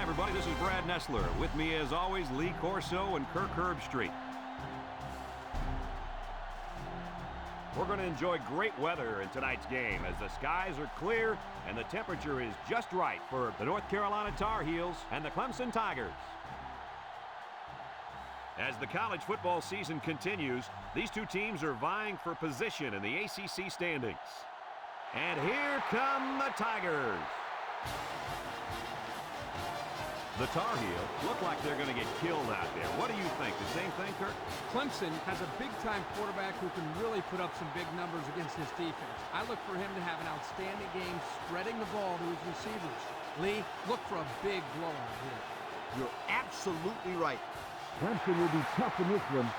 everybody, this is Brad Nessler. With me, as always, Lee Corso and Kirk Herbstreit. We're going to enjoy great weather in tonight's game as the skies are clear and the temperature is just right for the North Carolina Tar Heels and the Clemson Tigers. As the college football season continues, these two teams are vying for position in the ACC standings. And here come the Tigers. The Tar Heels look like they're going to get killed out there. What do you think? The same thing, Kirk? Clemson has a big-time quarterback who can really put up some big numbers against his defense. I look for him to have an outstanding game spreading the ball to his receivers. Lee, look for a big blowout here. You're absolutely right. Clemson will be tough in this one.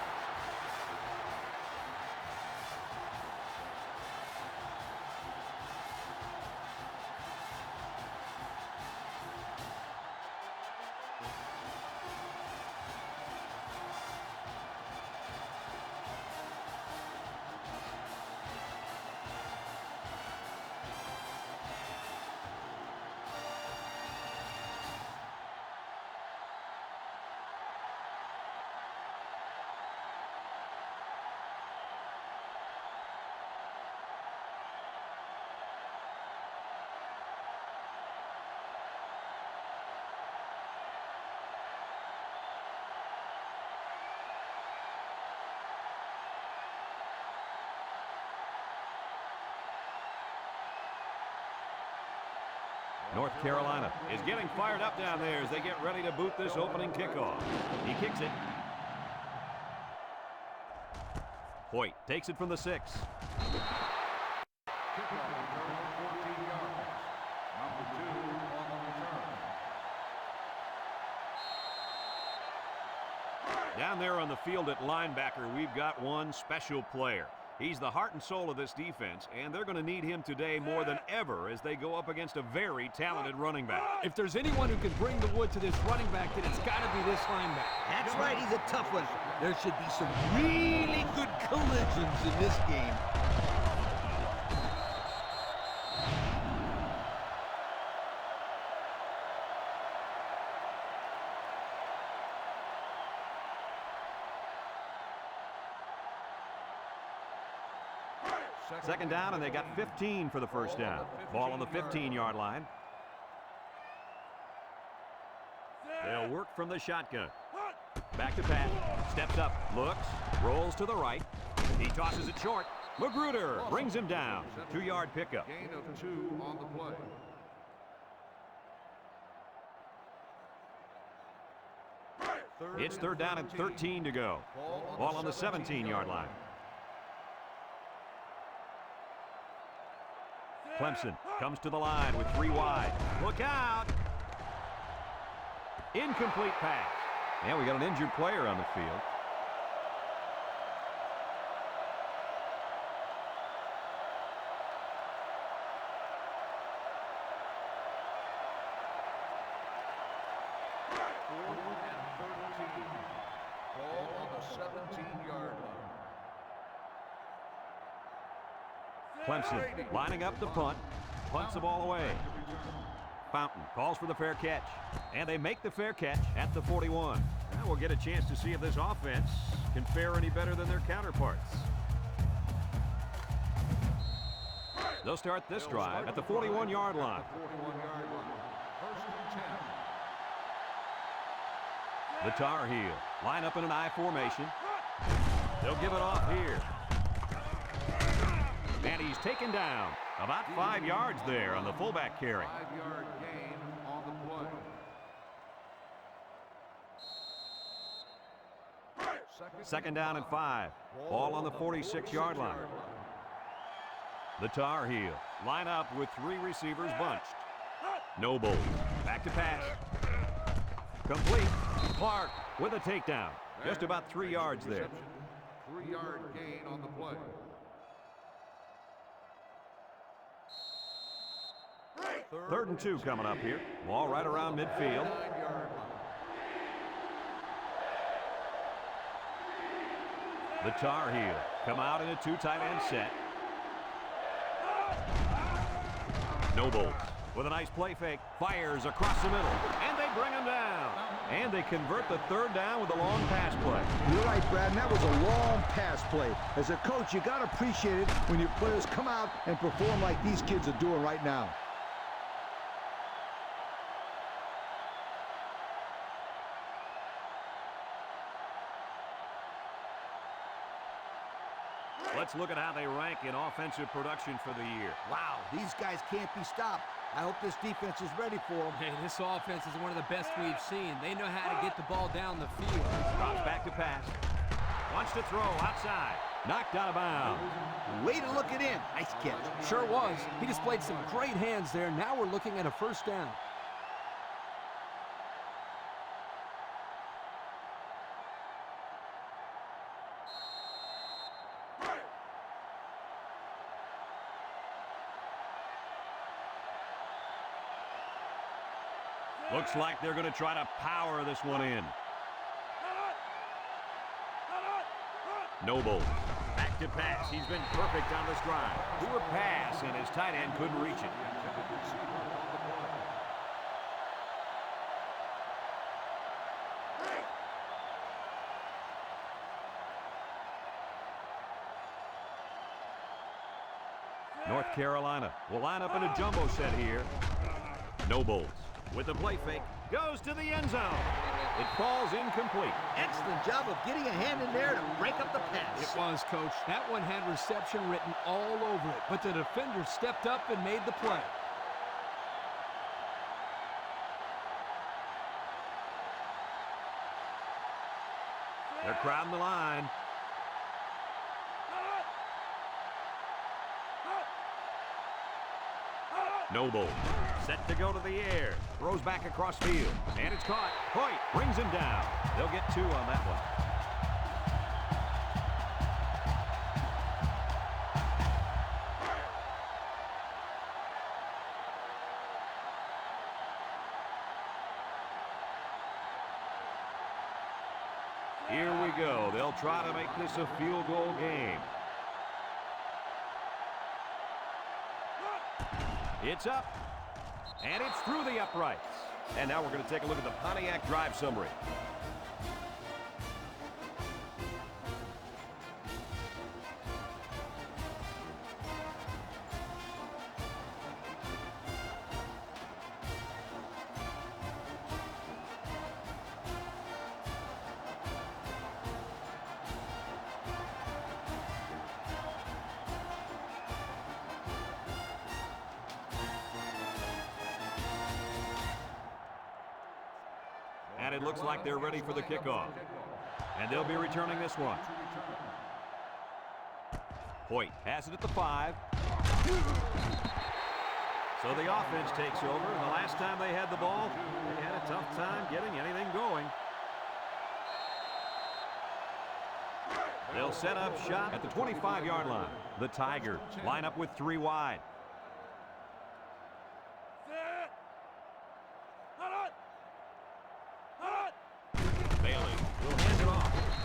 North Carolina is getting fired up down there as they get ready to boot this opening kickoff. He kicks it. Hoyt takes it from the 6. Down there on the field at linebacker, we've got one special player. He's the heart and soul of this defense, and they're going to need him today more than ever as they go up against a very talented running back. If there's anyone who can bring the wood to this running back, then it's got to be this linebacker. That's right, he's a tough one. There should be some really good collisions in this game. Second down, and they got 15 for the first down. Ball on the 15-yard line. They'll work from the shotgun. Back to Pat. Steps up, looks, rolls to the right. He tosses it short. Magruder brings him down. 2-yard pickup. Gain of 2 on the play. It's third down and 13 to go. Ball on the 17-yard line. Clemson comes to the line with 3 wide. Look out! Incomplete pass. Yeah, we got an injured player on the field. Ball on the 17-yard line. Clemson lining up the punt. Punts the ball away. Fountain calls for the fair catch. And they make the fair catch at the 41. Now we'll get a chance to see if this offense can fare any better than their counterparts. They'll start this drive at the 41-yard line. First and 10. The Tar Heel line up in an I formation. They'll give it off here. And he's taken down about 5 yards there on the fullback carry. 5-yard gain on the play. Second down and 5. Ball on the 46-yard line. The Tar Heel line up with 3 receivers bunched. Noble back to pass. Complete. Clark with a takedown. Just about 3 yards there. 3-yard gain on the play. Third and 2 coming up here. Ball right around midfield. 9-yard line. The Tar Heel come out in a 2 tight end set. Noble with a nice play fake. Fires across the middle, and they bring him down. And they convert the third down with a long pass play. You're right, Brad, and that was a long pass play. As a coach, you got to appreciate it when your players come out and perform like these kids are doing right now. Let's look at how they rank in offensive production for the year. Wow, these guys can't be stopped. I hope this defense is ready for them. Hey, this offense is one of the best we've seen. They know how to get the ball down the field. Drops back to pass. Wants to throw outside. Knocked out of bounds. Way to look it in. Nice catch. Sure was. He displayed some great hands there. Now we're looking at a first down. Looks like they're going to try to power this one in. Noble. Back to pass. He's been perfect on this drive. Poor pass, and his tight end couldn't reach it. North Carolina will line up in a jumbo set here. Nobles with the play fake goes to the end zone. It falls incomplete. Excellent job of getting a hand in there to break up the pass. It was, Coach. That one had reception written all over it, but the defender stepped up and made the play. They're crowding the line. Noble set to go to the air. Throws back across field. And it's caught. Hoyt brings him down. They'll get 2 on that one. Here we go. They'll try to make this a field goal game. It's up, and it's through the uprights. And now we're going to take a look at the Pontiac drive summary. And it looks like they're ready for the kickoff. And they'll be returning this one. Hoyt has it at the 5. So the offense takes over. And the last time they had the ball, they had a tough time getting anything going. They'll set up shop at the 25-yard line. The Tigers line up with 3 wide.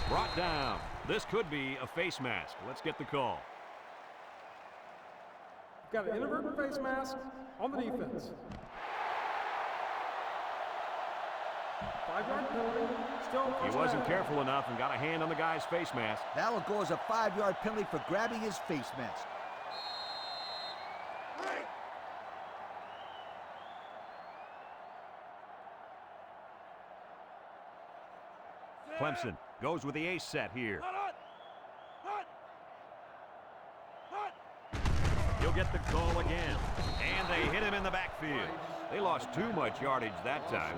Brought down. This could be a face mask. Let's get the call. Got an inadvertent face mask on the defense. 5-yard penalty. Still He wasn't careful enough and got a hand on the guy's face mask. That'll go as a 5-yard penalty for grabbing his face mask. Clemson goes with the ace set here. He'll get the call again. And they hit him in the backfield. They lost too much yardage that time.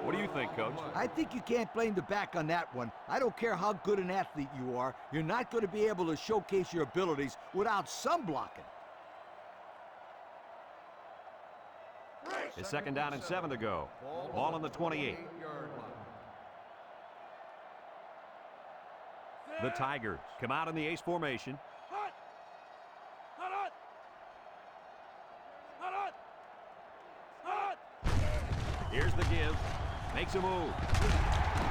What do you think, Coach? I think you can't blame the back on that one. I don't care how good an athlete you are. You're not going to be able to showcase your abilities without some blocking. It's 2nd down and 7 to go. Ball on the 28. The Tigers come out in the ace formation. Here's the give. Makes a move.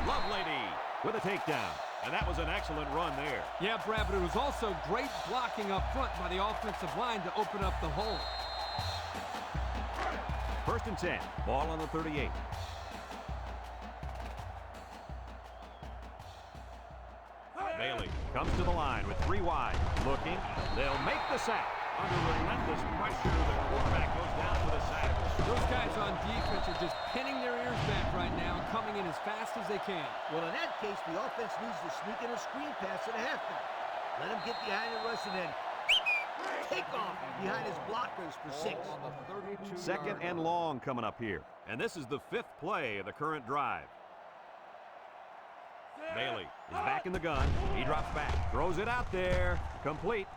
Lovelady with a takedown. And that was an excellent run there. Yeah, Brad, but it was also great blocking up front by the offensive line to open up the hole. First and 10. Ball on the 38. Bailey comes to the line with 3 wide. Looking. They'll make the sack. Under relentless pressure, the quarterback goes down for the sack. Those guys on defense are just pinning their ears back right now and coming in as fast as they can. Well, in that case, the offense needs to sneak in a screen pass to the halfback. Let him get behind the rush and then take off behind his blockers for 6. Second and long coming up here. And this is the 5th play of the current drive. Bailey is back in the gun. He drops back, throws it out there. Complete.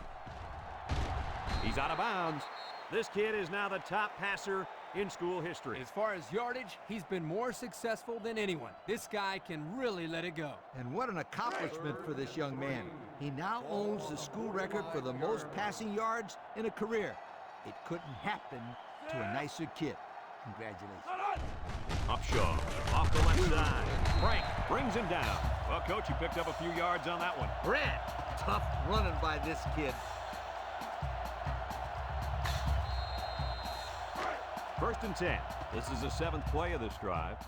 He's out of bounds. This kid is now the top passer in school history. As far as yardage, he's been more successful than anyone. This guy can really let it go. And what an accomplishment for this young man. He now owns the school record for the most passing yards in a career. It couldn't happen to a nicer kid. Congratulations. Upshaw off the left side. Frank brings him down. Well, Coach, he picked up a few yards on that one. Brad, tough running by this kid. First and 10. This is the 7th play of this drive.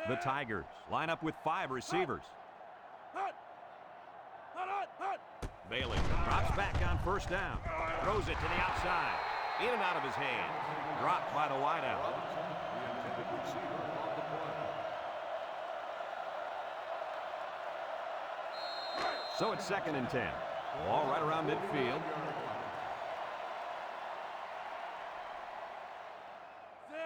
The Tigers line up with 5 receivers. Bailey drops back on first down. Throws it to the outside. In and out of his hands. Dropped by the wideout. So it's 2nd and 10. Ball right around midfield.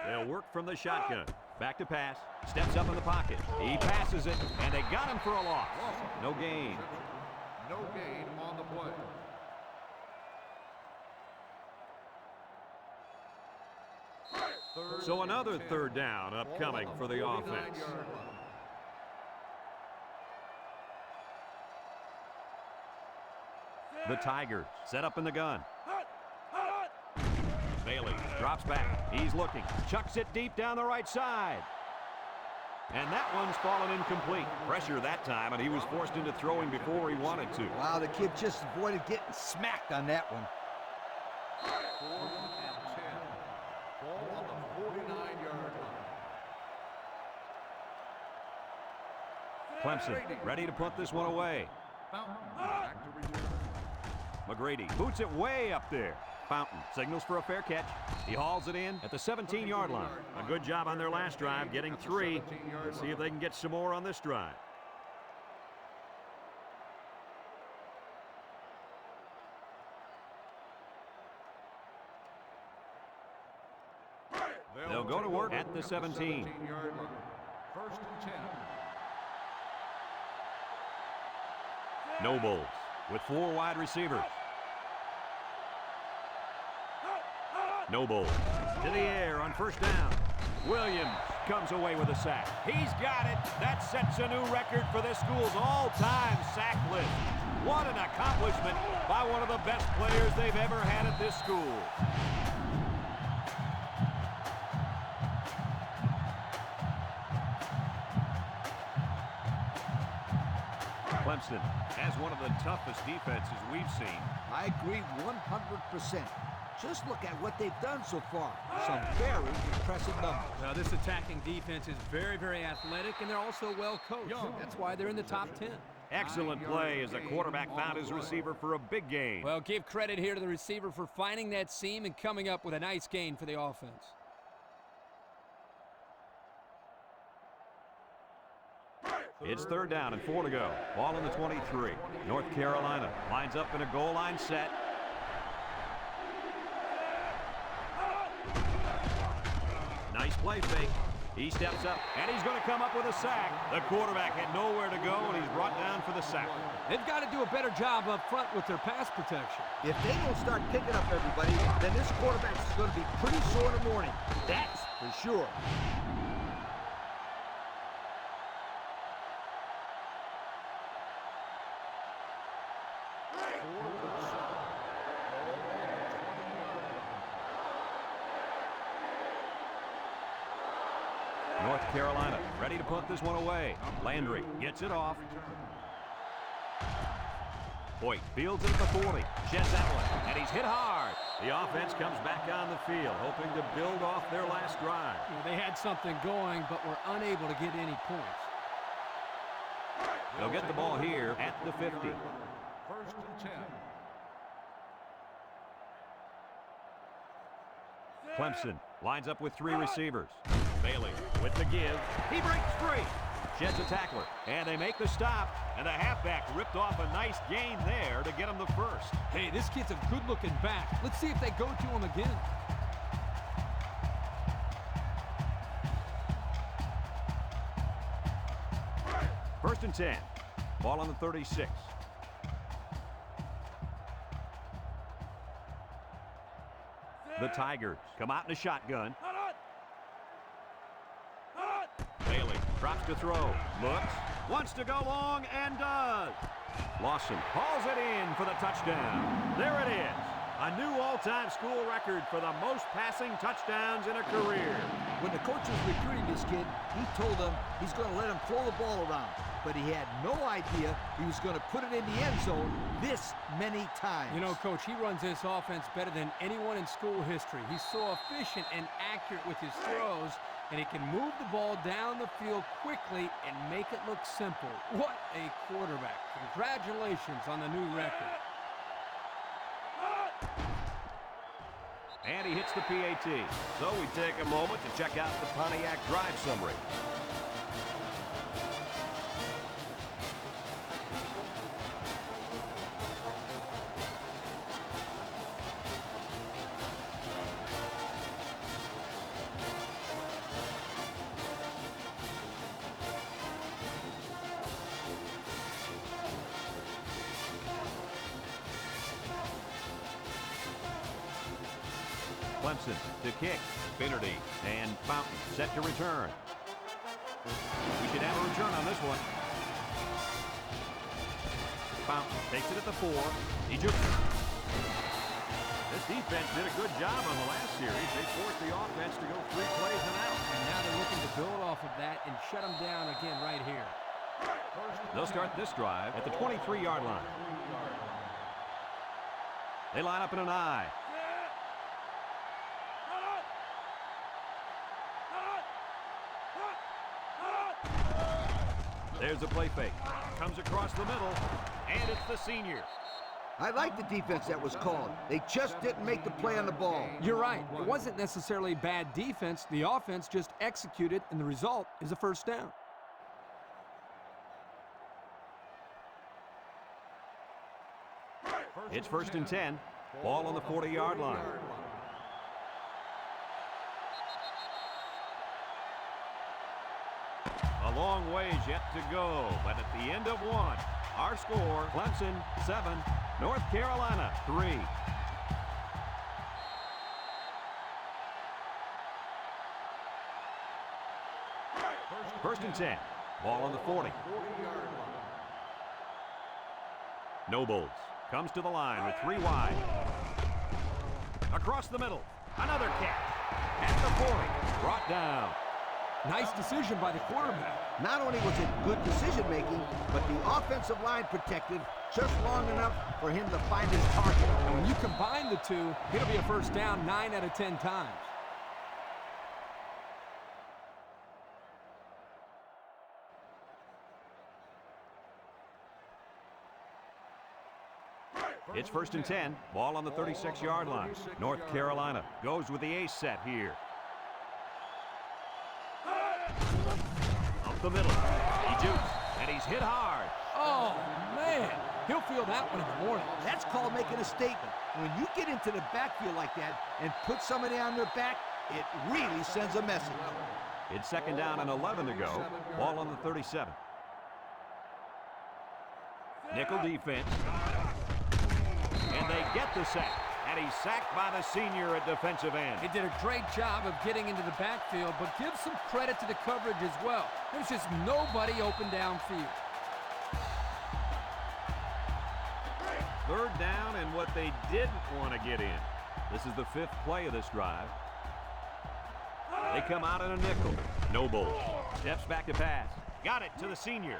They'll work from the shotgun. Back to pass. Steps up in the pocket. He passes it, and they got him for a loss. No gain. No gain on the play. So another 3rd down upcoming for the offense. The Tigers set up in the gun. Bailey drops back. He's looking. Chucks it deep down the right side. And that one's fallen incomplete. Pressure that time, and he was forced into throwing before he wanted to. Wow, the kid just avoided getting smacked on that one. 4th and 10. Ball on the 49-yard line. Clemson ready to put this one away. Fountain back to return. McGrady boots it way up there. Fountain signals for a fair catch. He hauls it in at the 17-yard line. A good job on their last drive, getting 3. Let's see if they can get some more on this drive. They'll go to work at the 17. 17-yard line. First and 10. Nobles with 4 wide receivers. Nobles to the air on first down. Williams comes away with a sack. He's got it. That sets a new record for this school's all-time sack list. What an accomplishment by one of the best players they've ever had at this school. Clemson has one of the toughest defenses we've seen. I agree 100%. Just look at what they've done so far. Some very impressive numbers. Now, this attacking defense is very, very athletic, and they're also well coached. That's why they're in the top 10. Excellent play as the quarterback found his receiver for a big gain. Well, give credit here to the receiver for finding that seam and coming up with a nice gain for the offense. It's 3rd down and 4 to go. Ball in the 23. North Carolina lines up in a goal line set. Nice play fake. He steps up, and he's going to come up with a sack. The quarterback had nowhere to go, and he's brought down for the sack. They've got to do a better job up front with their pass protection. If they don't start picking up everybody, then this quarterback is going to be pretty sore in the morning. That's for sure. North Carolina ready to punt this one away. Landry gets it off. Hoyt fields it at the 40. Sheds that one, and he's hit hard. The offense comes back on the field, hoping to build off their last drive. They had something going, but were unable to get any points. They'll get the ball here at the 50. First and 10. Clemson lines up with 3 receivers. Bailey with the give. He breaks free. Sheds a tackler, and they make the stop, and the halfback ripped off a nice gain there to get him the first. Hey, this kid's a good-looking back. Let's see if they go to him again. First and 10. Ball on the 36. The Tigers come out in a shotgun. Bailey drops to throw. Looks. Wants to go long and does. Lawson hauls it in for the touchdown. There it is. A new all-time school record for the most passing touchdowns in a career. When the coach was recruiting this kid, he told him he's going to let him throw the ball around. But he had no idea he was going to put it in the end zone this many times. You know, Coach, he runs this offense better than anyone in school history. He's so efficient and accurate with his throws, and he can move the ball down the field quickly and make it look simple. What a quarterback. Congratulations on the new record. And he hits the PAT. So we take a moment to check out the Pontiac drive summary. Clemson to kick. Finnerty and Fountain set to return. We should have a return on this one. Fountain takes it at the 4. He just... This defense did a good job on the last series. They forced the offense to go 3 plays and out. And now they're looking to build off of that and shut them down again right here. They'll start this drive at the 23-yard line. They line up in an I. There's a play fake. Comes across the middle, and it's the senior. I like the defense that was called. They just didn't make the play on the ball. You're right. It wasn't necessarily bad defense. The offense just executed, and the result is a first down. It's first and 10. Ball on the 40-yard line. A long ways yet to go, but at the end of one, our score, Clemson 7, North Carolina 3. First and 10. Ball on the 40. Nobles comes to the line with 3 wide. Across the middle, another catch. At the 40, brought down. Nice decision by the quarterback. Not only was it good decision-making, but the offensive line protected just long enough for him to find his target. And when you combine the two, it'll be a first down 9 out of 10 times. It's first and 10. Ball on the 36-yard line. North Carolina goes with the ace set here. Up the middle. He jukes, and he's hit hard. Oh, man. He'll feel that one in the morning. That's called making a statement. When you get into the backfield like that and put somebody on their back, it really sends a message. It's second down and 11 to go. Ball on the 37. Nickel defense. And they get the sack. And he's sacked by the senior at defensive end. He did a great job of getting into the backfield, but give some credit to the coverage as well. There's just nobody open downfield. Third down and what they didn't want to get in. This is the 5th play of this drive. They come out in a nickel. Noble steps back to pass. Got it to the senior.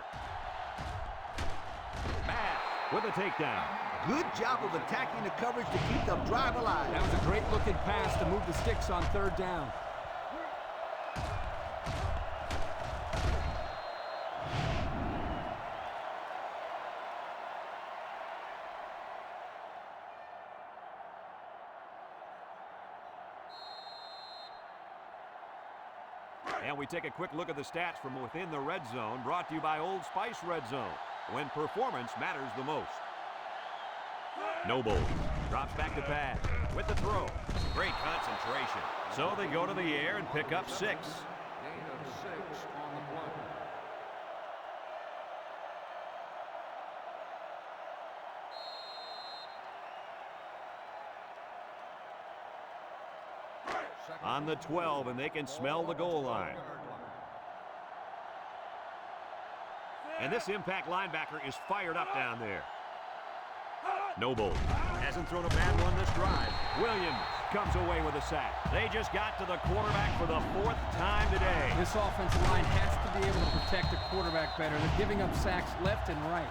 Pass. with a takedown. Good job of attacking the coverage to keep the drive alive. That was a great-looking pass to move the sticks on third down. And we take a quick look at the stats from within the red zone, brought to you by Old Spice Red Zone, when performance matters the most. Noble drops back to pass with the throw. Great concentration. So they go to the air and pick up 6. Gain of 6 on the play. On the 12, and they can smell the goal line. And this impact linebacker is fired up down there. Noble hasn't thrown a bad one this drive. Williams comes away with a sack. They just got to the quarterback for the 4th time today. This offensive line has to be able to protect the quarterback better. They're giving up sacks left and right.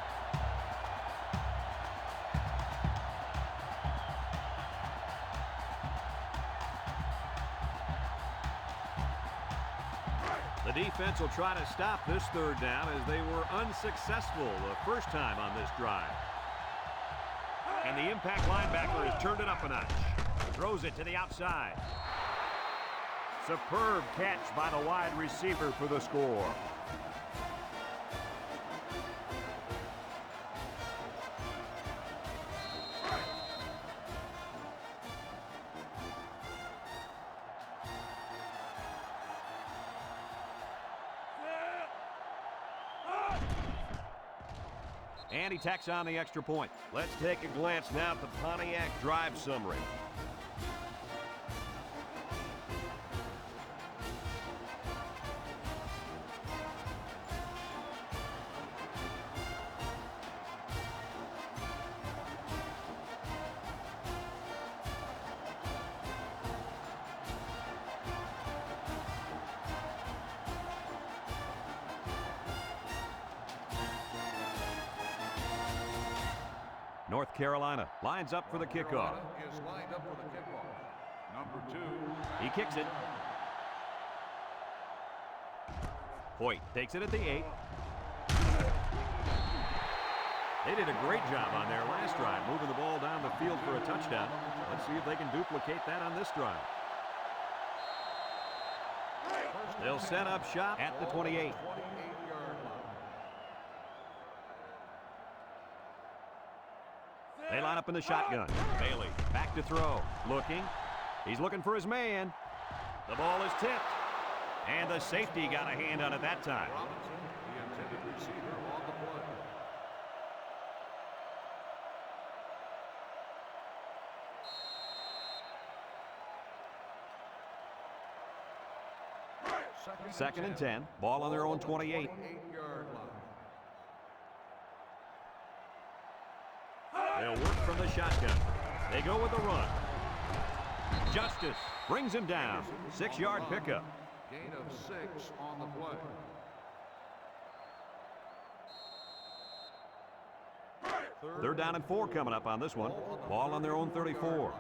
The defense will try to stop this 3rd down as they were unsuccessful the first time on this drive. And the impact linebacker has turned it up a notch. Throws it to the outside. Superb catch by the wide receiver for the score. And he tacks on the extra point. Let's take a glance now at the Pontiac drive summary. North Carolina lines up for the kickoff. Carolina is lined up for the kickoff. Number 2. He kicks it. Hoyt takes it at the 8. They did a great job on their last drive, moving the ball down the field for a touchdown. Let's see if they can duplicate that on this drive. They'll set up shop at the 28. 28-yard line. They line up in the shotgun. Bailey back to throw. Looking. He's looking for his man. The ball is tipped. And the safety got a hand on it that time. Robinson, the intended receiver on the play. Second and 10. Ball on their own 28. 28-yard line. They'll work from the shotgun. They go with the run. Justice brings him down. 6-yard pickup. Gain of 6 on the play. Third down and 4 coming up on this one. Ball on their own 34.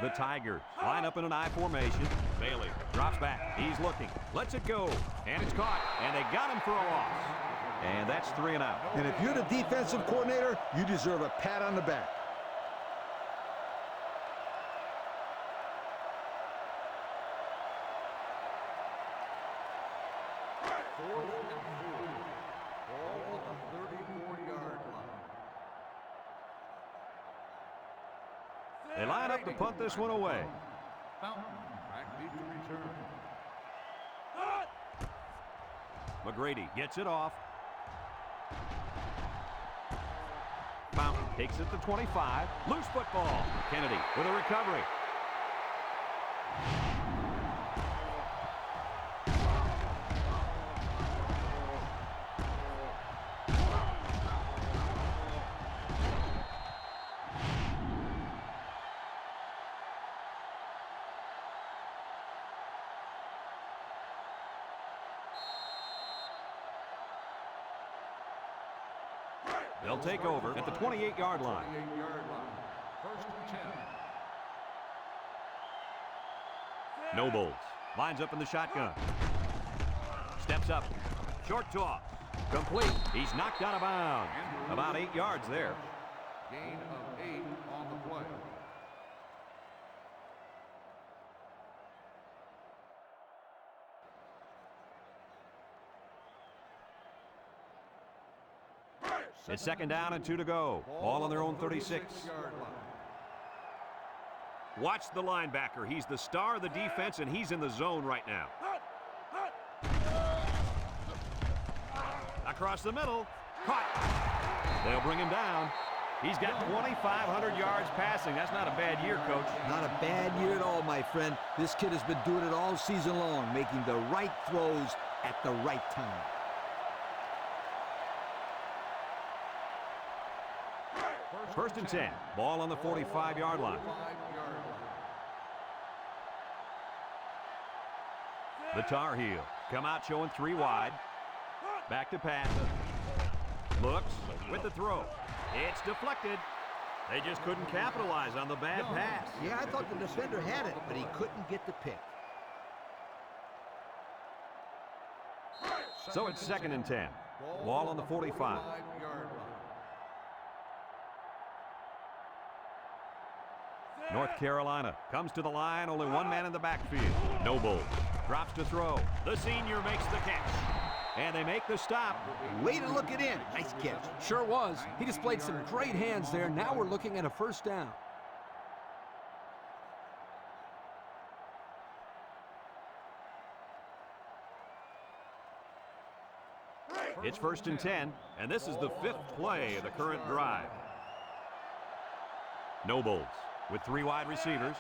The Tigers line up in an I formation. Bailey drops back. He's looking. Lets it go. And it's caught. And they got him for a loss. And that's 3 and out. And if you're the defensive coordinator, you deserve a pat on the back. Fourth and 4. Ball at the 34-yard line. They line up to punt this one away. Fountain back deep to return. McGrady gets it off. Fountain takes it to 25. Loose football. Kennedy with a recovery. They'll take over at the 28-yard line. 28-yard line. First and 10. Nobles lines up in the shotgun. Steps up. Short toss. Complete. He's knocked out of bounds. About 8 yards there. Gain of 8 on the play. It's second down and 2 to go. Ball on their own 36. 36-yard line. Watch the linebacker. He's the star of the defense, and he's in the zone right now. Across the middle. Caught. They'll bring him down. He's got 2,500 yards passing. That's not a bad year, Coach. Not a bad year at all, my friend. This kid has been doing it all season long, making the right throws at the right time. First and 10. Ball on the 45-yard line. 45-yard line. The Tar Heels come out showing 3 wide. Back to pass. Looks with the throw. It's deflected. They just couldn't capitalize on the bad pass. Yeah, I thought the defender had it, but he couldn't get the pick. So it's second and 10. Ball on the 45. 45-yard line. North Carolina comes to the line, only one man in the backfield. Noble drops to throw. The senior makes the catch. And they make the stop. Way to look it in. Nice catch. Sure was. He displayed some great hands there. Now we're looking at a first down. It's first and 10, and this is the 5th play of the current drive. Nobles with 3 wide receivers.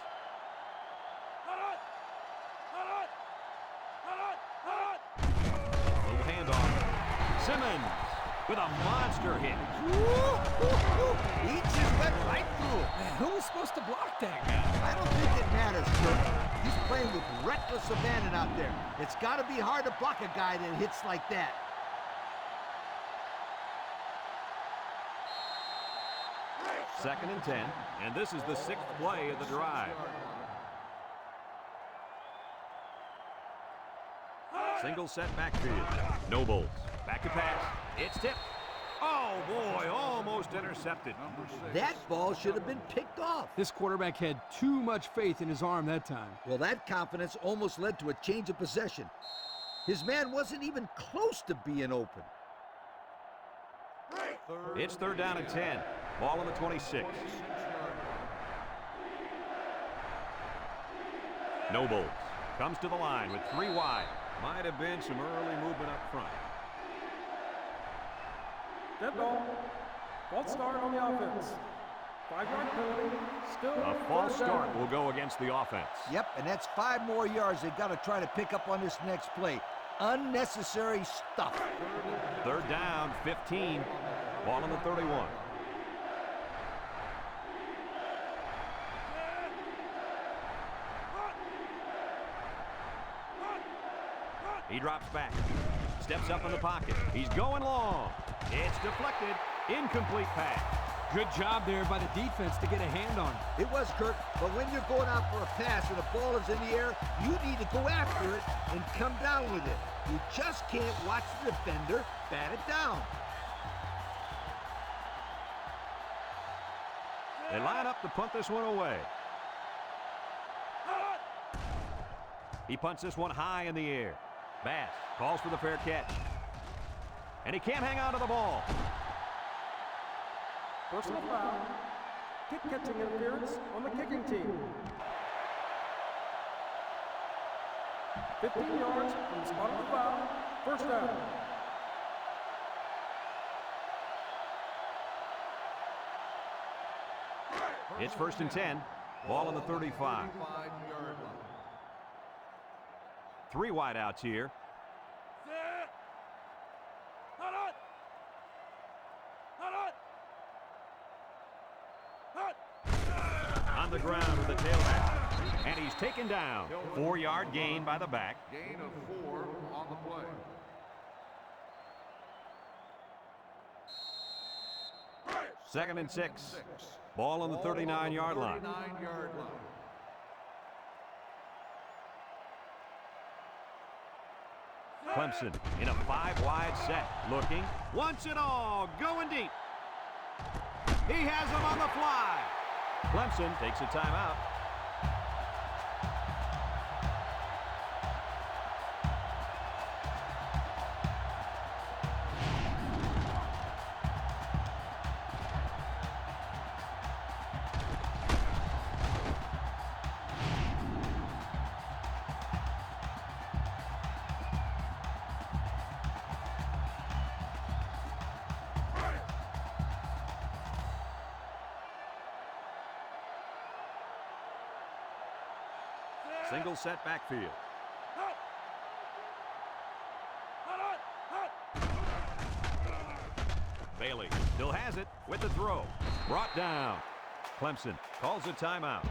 Little handoff. Simmons with a monster hit. He just went right through it. Man, who was supposed to block that guy? I don't think it matters, Kirk. He's playing with reckless abandon out there. It's got to be hard to block a guy that hits like that. Second and 10, and this is the 6th play of the drive. Single set backfield. Nobles back to pass. It's tipped. Oh boy, almost intercepted. That ball should have been picked off. This quarterback had too much faith in his arm that time. Well, that confidence almost led to a change of possession. His man wasn't even close to being open. It's third down and 10. Ball on the 26. Nobles comes to the line with 3 wide. Might have been some early movement up front. Dead ball. False start on the offense. 5-yard penalty. Still A false start will go against the offense. Yep, and that's 5 more yards they've got to try to pick up on this next play. Unnecessary stuff. Third down, 15. Ball on the 31. He drops back, steps up in the pocket. He's going long. It's deflected. Incomplete pass. Good job there by the defense to get a hand on it. It was, Kirk, but when you're going out for a pass and the ball is in the air, you need to go after it and come down with it. You just can't watch the defender bat it down. They line up to punt this one away. He punts this one high in the air. Bass calls for the fair catch. And he can't hang on to the ball. Personal foul. Kick catching interference on the kicking team. 15 yards from the spot of the foul. First down. It's first and 10. Ball on the 35. 35-yard line. 3 wide outs here. On the ground with the tailback. And he's taken down. 4-yard gain by the back. Gain of 4 on the play. 2nd and 6. Ball on the 39-yard line. 39-yard line. Clemson in a 5-wide set. Looking. Wants it all. Going deep. He has him on the fly. Clemson takes a timeout. Single set backfield. Bailey still has it with the throw. Brought down. Clemson calls a timeout.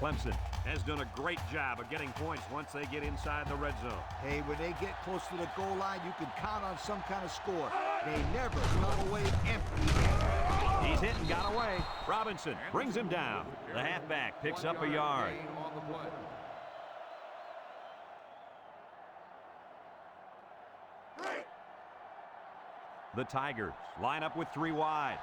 Clemson has done a great job of getting points once they get inside the red zone. Hey, when they get close to the goal line, you can count on some kind of score. They never come away empty. He's hit and got away. Robinson brings him down. The halfback picks up a yard. Gain on the play. The Tigers line up with 3 wide.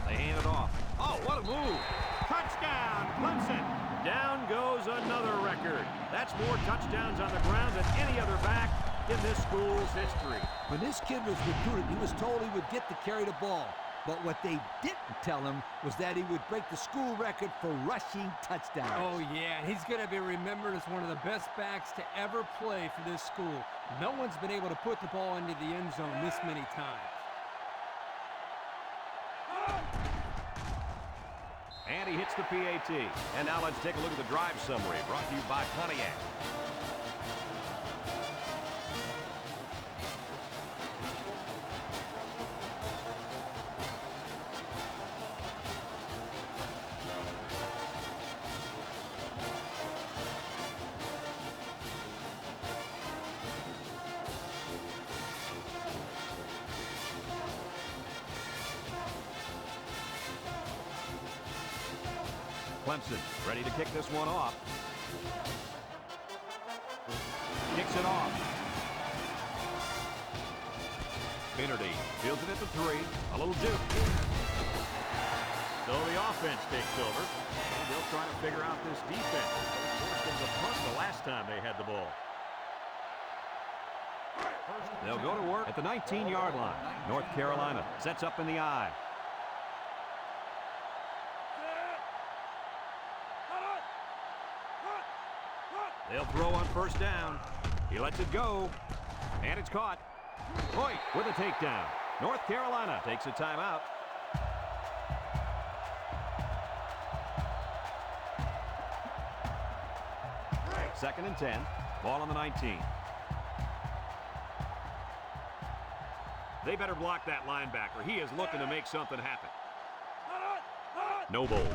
They hand it off. Oh, what a move. Touchdown, Clemson. Down goes another record. That's more touchdowns on the ground than any other back in this school's history. When this kid was recruited, he was told he would get to carry the ball. But what they didn't tell him was that he would break the school record for rushing touchdowns. Oh, yeah, he's going to be remembered as one of the best backs to ever play for this school. No one's been able to put the ball into the end zone this many times. And he hits the PAT. And now let's take a look at the drive summary brought to you by Pontiac. Clemson ready to kick this one off. Kicks it off. Finnerty fields it at the 3. A little juke. So the offense takes over. And they'll try to figure out this defense. They forced them to punt the last time they had the ball. They'll go to work at the 19-yard line. North Carolina sets up in the I. They'll throw on first down. He lets it go. And it's caught. Hoyt with a takedown. North Carolina takes a timeout. Second and 10. Ball on the 19. They better block that linebacker. He is looking to make something happen. Noble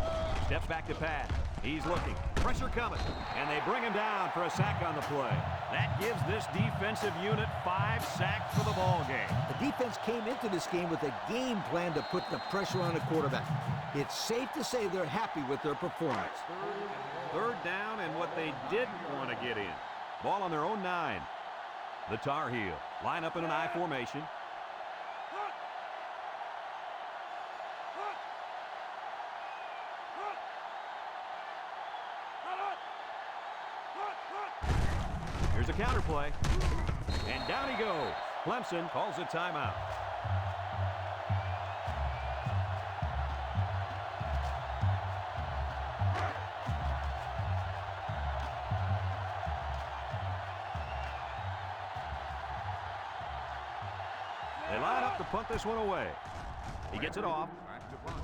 steps back to pass. He's looking. Pressure coming. And they bring him down for a sack on the play. That gives this defensive unit 5 sacks for the ball game. The defense came into this game with a game plan to put the pressure on the quarterback. It's safe to say they're happy with their performance. Third down and what they didn't want to get in. Ball on their own 9. The Tar Heel line up in an I formation. Here's a counter play. And down he goes. Clemson calls a timeout. They line up to punt this one away. He gets it off. Back to punt.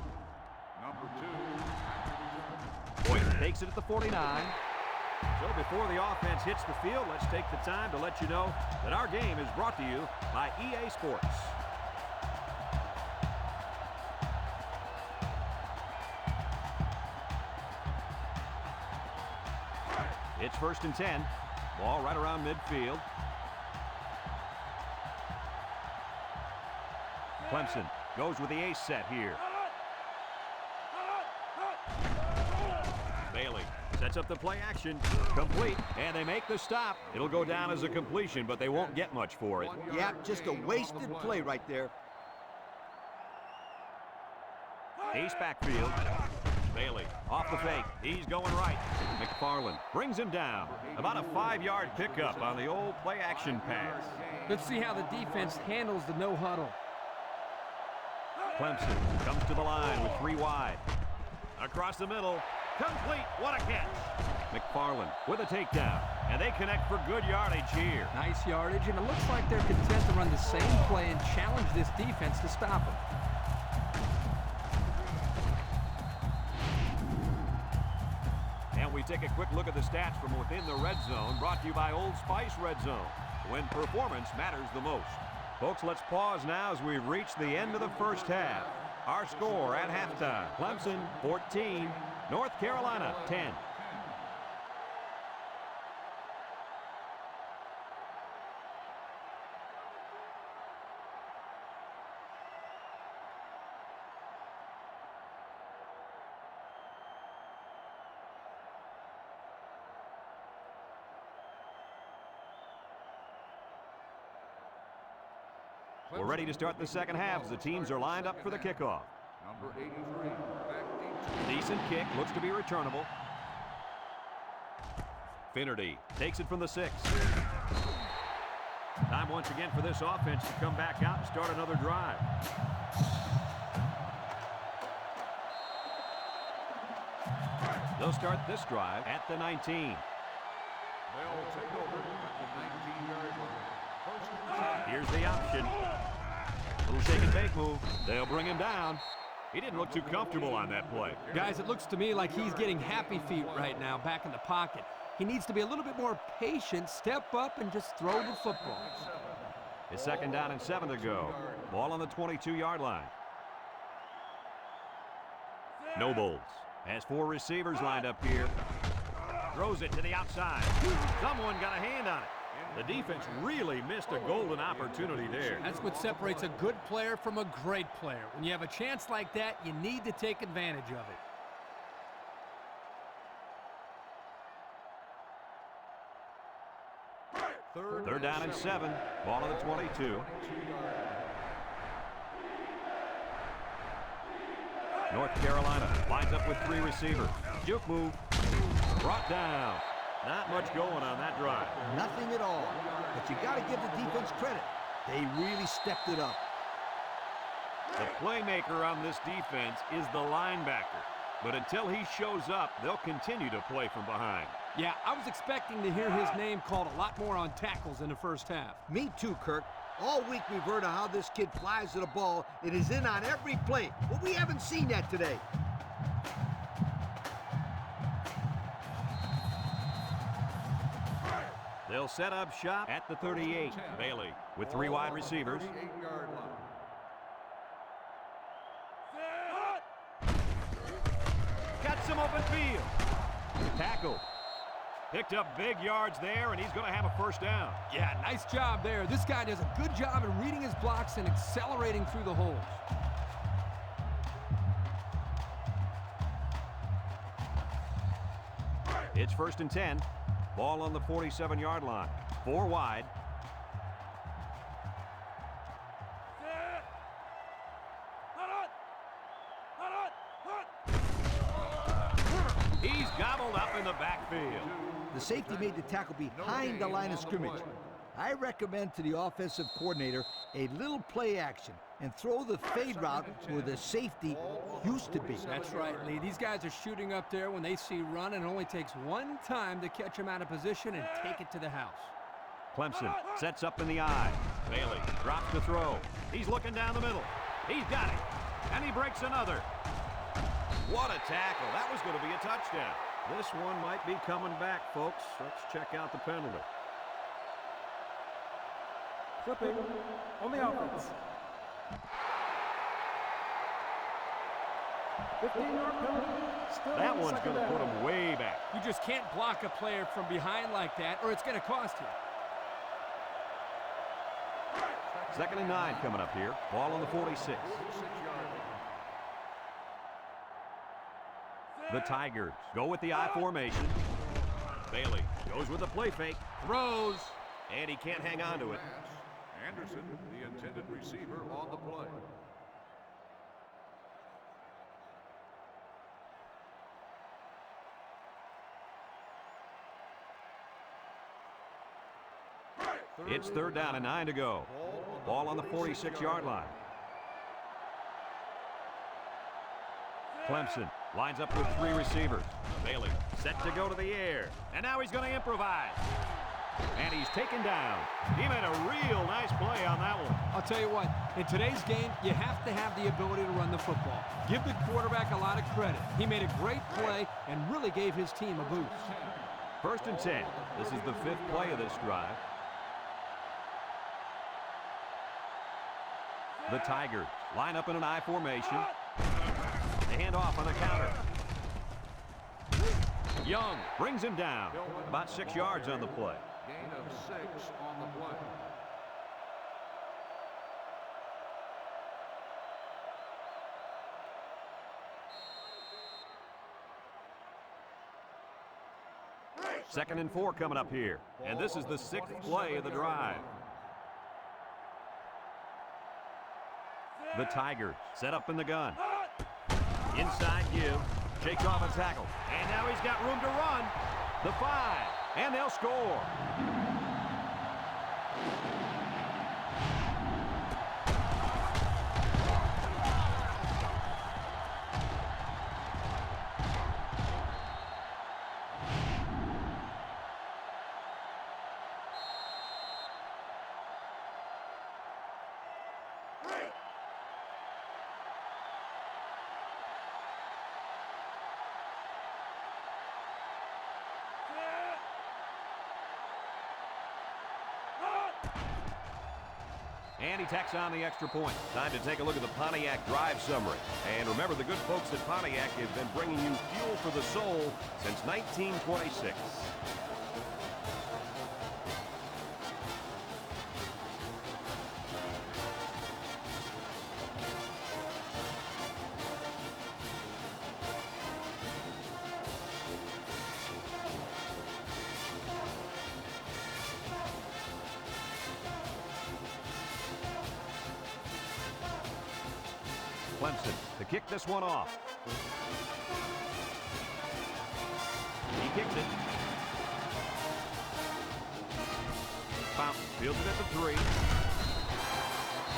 Number 2. Boyd takes it at the 49. So before the offense hits the field, let's take the time to let you know that our game is brought to you by EA Sports. It's 1st and 10. Ball right around midfield. Clemson goes with the ace set here. Bailey sets up the play action. Complete. And they make the stop. It'll go down as a completion, but they won't get much for it. Yeah, just a wasted play right there. Ace backfield. Bailey off the fake. He's going right. McFarland brings him down. About a 5-yard pickup on the old play action pass. Let's see how the defense handles the no huddle. Clemson comes to the line with 3 wide. Across the middle. Complete. What a catch. McFarland with a takedown. And they connect for good yardage here. Nice yardage, and it looks like they're content to run the same play and challenge this defense to stop them. And we take a quick look at the stats from within the red zone, brought to you by Old Spice Red Zone, when performance matters the most. Folks, let's pause now as we've reached the end of the first half. Our score at halftime, Clemson 14, North Carolina 10. We're ready to start the second half as the teams are lined up for the kickoff. Number 83, back deep. Decent kick, looks to be returnable. Finnerty takes it from the 6. Time once again for this offense to come back out and start another drive. They'll start this drive at the 19. They'll take over at the 19-yard line. First and 10. Here's the option. Little shake and bake move. They'll bring him down. He didn't look too comfortable on that play. Guys, it looks to me like he's getting happy feet right now back in the pocket. He needs to be a little bit more patient, step up, and just throw the football. It's 2nd down and 7 to go. Ball on the 22-yard line. Nobles has 4 receivers lined up here. Throws it to the outside. Someone got a hand on it. The defense really missed a golden opportunity there. That's what separates a good player from a great player. When you have a chance like that, you need to take advantage of it. 3rd down and 7. Ball on the 22. North Carolina lines up with 3 receivers. Juke move. Brought down. Not much going on that drive. Nothing at all. But you got to give the defense credit. They really stepped it up. The playmaker on this defense is the linebacker. But until he shows up, they'll continue to play from behind. Yeah, I was expecting to hear his name called a lot more on tackles in the first half. Me too, Kirk. All week we've heard of how this kid flies to the ball and is in on every play. But we haven't seen that today. They'll set up shop at the 38. Bailey with 3 wide receivers. 38-yard line. Got some open field. Tackle. Picked up big yards there, and he's going to have a 1st down. Yeah, nice job there. This guy does a good job in reading his blocks and accelerating through the holes. It's 1st and 10. Ball on the 47-yard line. 4 wide. He's gobbled up in the backfield. The safety made the tackle behind the line of scrimmage. I recommend to the offensive coordinator a little play action and throw the fade route where the safety used to be. That's right, Lee. These guys are shooting up there when they see run, and it only takes one time to catch him out of position and take it to the house. Clemson sets up in the eye. Bailey drops to throw. He's looking down the middle. He's got it. And he breaks another. What a tackle. That was going to be a touchdown. This one might be coming back, folks. Let's check out the penalty. Flipping on the offense. 15-yard penalty. Still That on one's second going to put down. him way back. You just can't block a player from behind like that, or it's going to cost you. 2nd and 9 coming up here. Ball on the 46. The Tigers go with the I formation. Bailey goes with the play fake. Throws. And he can't hang on to it. Anderson, the intended receiver, on the play. It's 3rd down and 9 to go. Ball on the 46-yard line. Clemson lines up with 3 receivers. Bailey set to go to the air. And now he's going to improvise. And he's taken down. He made a real nice play on that one. I'll tell you what, in today's game, you have to have the ability to run the football. Give the quarterback a lot of credit. He made a great play and really gave his team a boost. 1st and 10. This is the 5th play of this drive. The Tigers line up in an I formation. They hand off on the counter. Young brings him down. About 6 yards on the play. Gain of 6 on the play. Second and 4 coming up here. And this is the 6th play of the drive. The Tigers set up in the gun. Inside give. Shakes off a tackle. And now he's got room to run. The 5. And they'll score. And he tacks on the extra point. Time to take a look at the Pontiac drive summary. And remember, the good folks at Pontiac have been bringing you fuel for the soul since 1926. Clemson to kick this one off. He kicks it. Fountain fields it at the 3.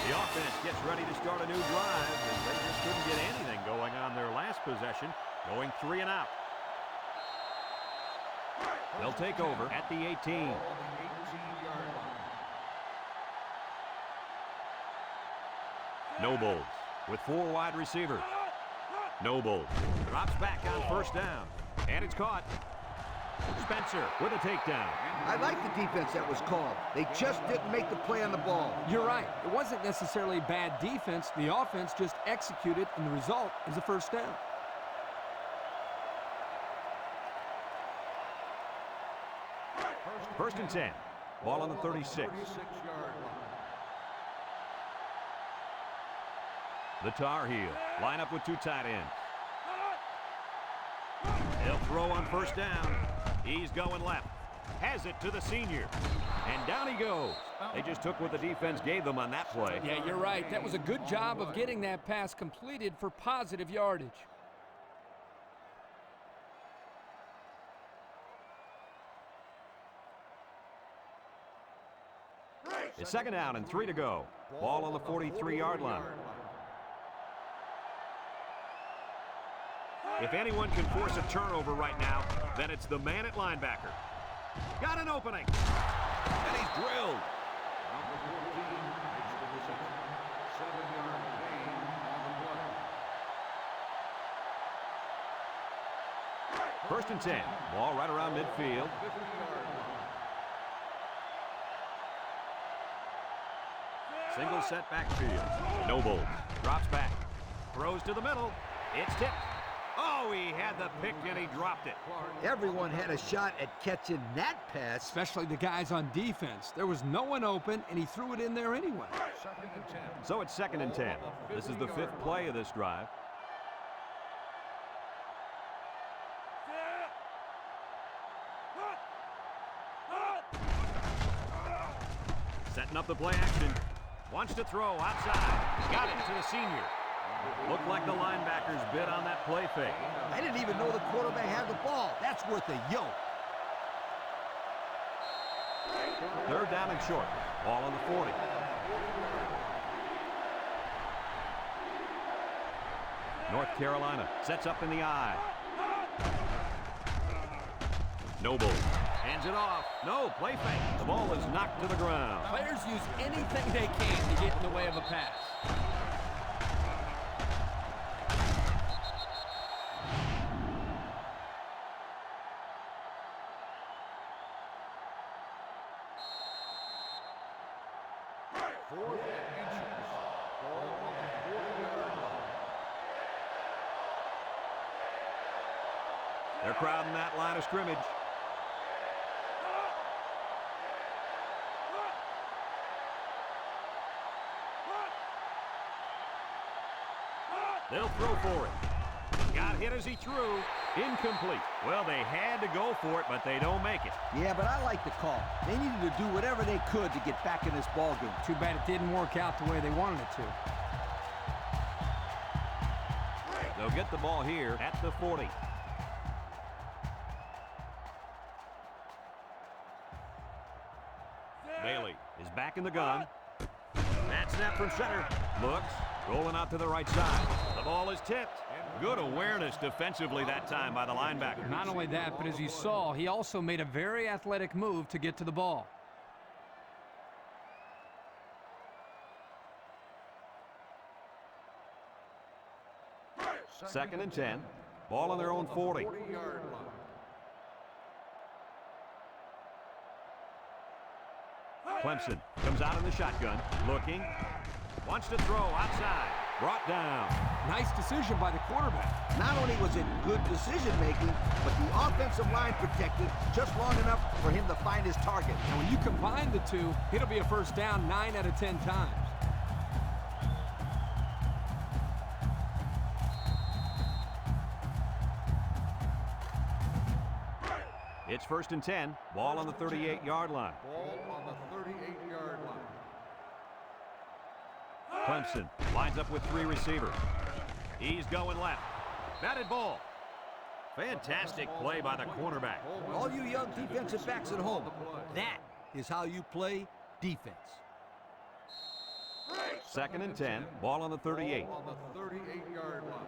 The offense gets ready to start a new drive, and they just couldn't get anything going on their last possession, going 3 and out. They'll take over at the 18. Nobles with 4 wide receivers. Nobles drops back on 1st down. And it's caught. Spencer with a takedown. I like the defense that was called. They just didn't make the play on the ball. You're right. It wasn't necessarily bad defense. The offense just executed, and the result is a 1st down. First and 10. Ball on the 36. The Tar Heel line up with 2 tight ends. He'll throw on 1st down. He's going left. Has it to the senior. And down he goes. They just took what the defense gave them on that play. Yeah, you're right. That was a good job of getting that pass completed for positive yardage. It's 2nd down and 3 to go. Ball on the 43-yard line. If anyone can force a turnover right now, then it's the man at linebacker. Got an opening. And he's drilled. Number 14 makes the reception. 7-yard gain on the play. 1st and 10. Ball right around midfield. 50-yard line. Single set backfield. Nobles drops back. Throws to the middle. It's tipped. Oh, he had the pick and he dropped it. Everyone had a shot at catching that pass. Especially the guys on defense. There was no one open, and he threw it in there anyway. Second and 10. So it's 2nd and 10. This is the 5th play of this drive. Setting up the play action. Wants to throw outside. Got it to the senior. Looked like the linebackers bid on that play fake. I didn't even know the quarterback had the ball. That's worth a yoke. 3rd down and short. Ball on the 40. North Carolina sets up in the eye. Noble hands it off. No, play fake. The ball is knocked to the ground. Players use anything they can to get in the way of a pass. They're crowding that line of scrimmage. They'll throw for it. Got hit as he threw. Incomplete. Well, they had to go for it, but they don't make it. Yeah, but I like the call. They needed to do whatever they could to get back in this ball game. Too bad it didn't work out the way they wanted it to. They'll get the ball here at the 40. Bailey is back in the gun. That snap from center. Looks. Rolling out to the right side. The ball is tipped. Good awareness defensively that time by the linebacker. Not only that, but as you saw, he also made a very athletic move to get to the ball. 2nd and 10. Ball on their own 40. 40-yard line. Clemson comes out in the shotgun. Looking. Wants to throw outside. Brought down. Nice decision by the quarterback. Not only was it good decision-making, but the offensive line protected just long enough for him to find his target. And when you combine the two, it'll be a first down 9 out of 10 times. It's 1st and 10. Ball on the 38-yard line. Ball on the 38-yard line. Clemson lines up with 3 receivers. He's going left. Batted ball. Fantastic play by the cornerback. All you young defensive backs at home, that is how you play defense. 2nd and 10. Ball on the 38. Ball on the 38-yard line.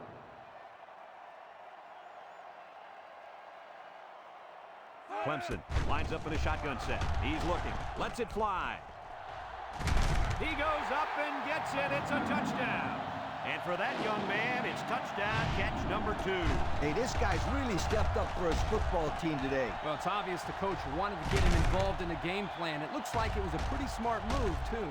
Clemson lines up in a shotgun set. He's looking. Lets it fly. He goes up and gets it. It's a touchdown. And for that young man, it's touchdown catch number 2. Hey, this guy's really stepped up for his football team today. Well, it's obvious the coach wanted to get him involved in the game plan. It looks like it was a pretty smart move, too.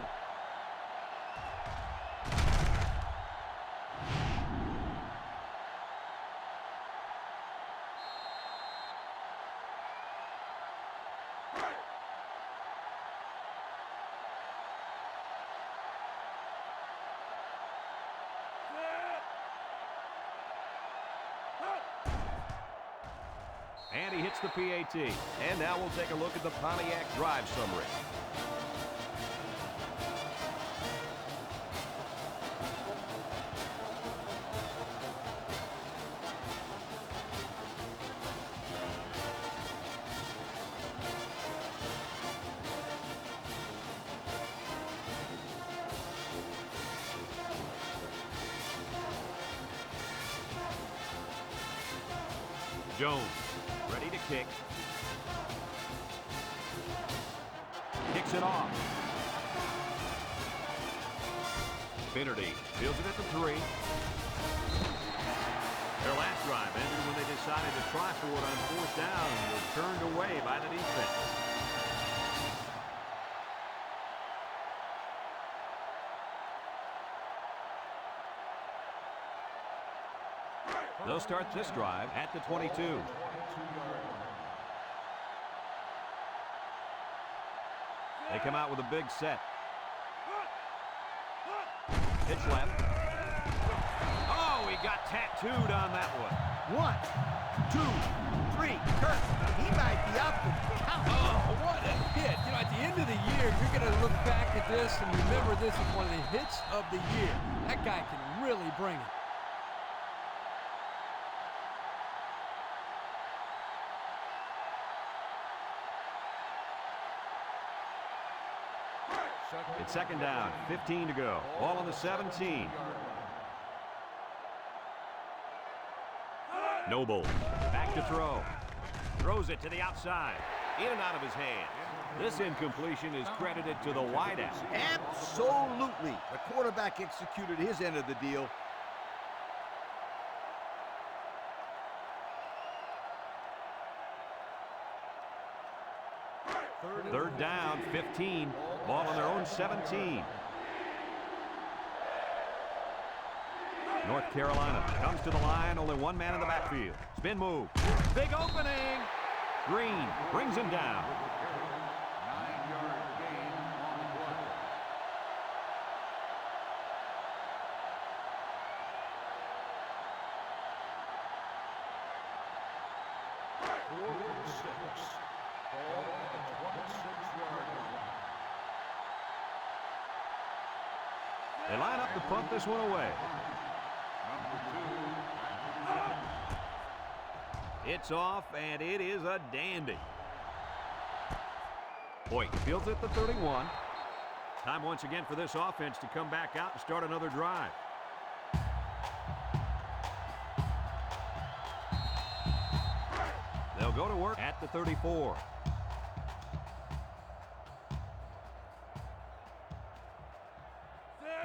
And he hits the PAT. And now we'll take a look at the Pontiac drive summary. Jones, ready to kick. Kicks it off. Finnerty fields it at the 3. Their last drive ended when they decided to try for it on 4th down and was turned away by the defense. They'll start this drive at the 22. They come out with a big set. Pitch left. Oh, he got tattooed on that one. 1, 2, 3. Kurt, he might be out for the count. Oh, what a hit. You know, at the end of the year, you're going to look back at this and remember this as one of the hits of the year. That guy can really bring it. It's second down, 15 to go. Ball on the 17. Noble, back to throw. Throws it to the outside. In and out of his hands. This incompletion is credited to the wideout. Absolutely. The quarterback executed his end of the deal. Third down, 15. Ball on their own 17. North Carolina comes to the line. Only one man in the backfield. Spin move. Big opening. Green brings him down. 9-yard gain on the play. Fourth and 6. Ball at the 26-yard line. They line up to punt this one away. It's off, and it is a dandy. Hoyt fields at the 31. Time once again for this offense to come back out and start another drive. They'll go to work at the 34.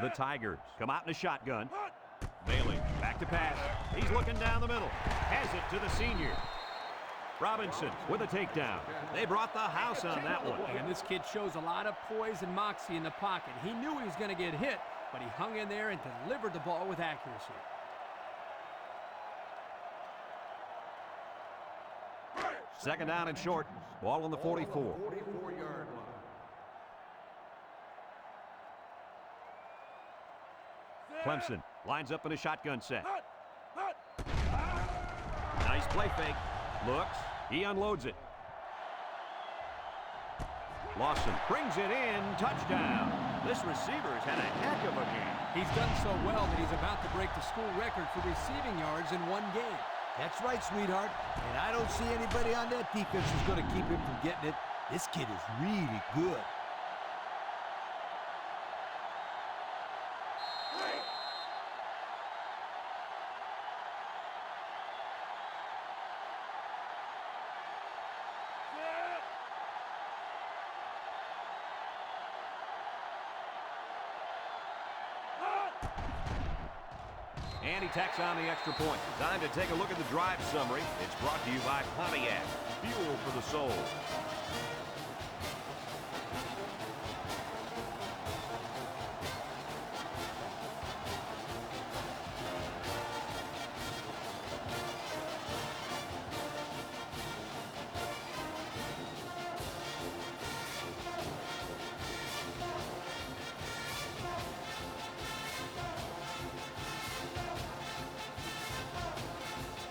The Tigers come out in a shotgun. Bailey back to pass. He's looking down the middle. Has it to the senior. Robinson with a takedown. They brought the house on that one. And this kid shows a lot of poise and moxie in the pocket. He knew he was going to get hit, but he hung in there and delivered the ball with accuracy. Second down and short. Ball on the 44. 44-yard line. Clemson lines up in a shotgun set. Nice play fake. Looks. He unloads it. Lawson brings it in. Touchdown. This receiver's had a heck of a game. He's done so well that he's about to break the school record for receiving yards in one game. That's right, sweetheart. And I don't see anybody on that defense who's going to keep him from getting it. This kid is really good. And he tacks on the extra point. Time to take a look at the drive summary. It's brought to you by Pontiac. Fuel for the soul.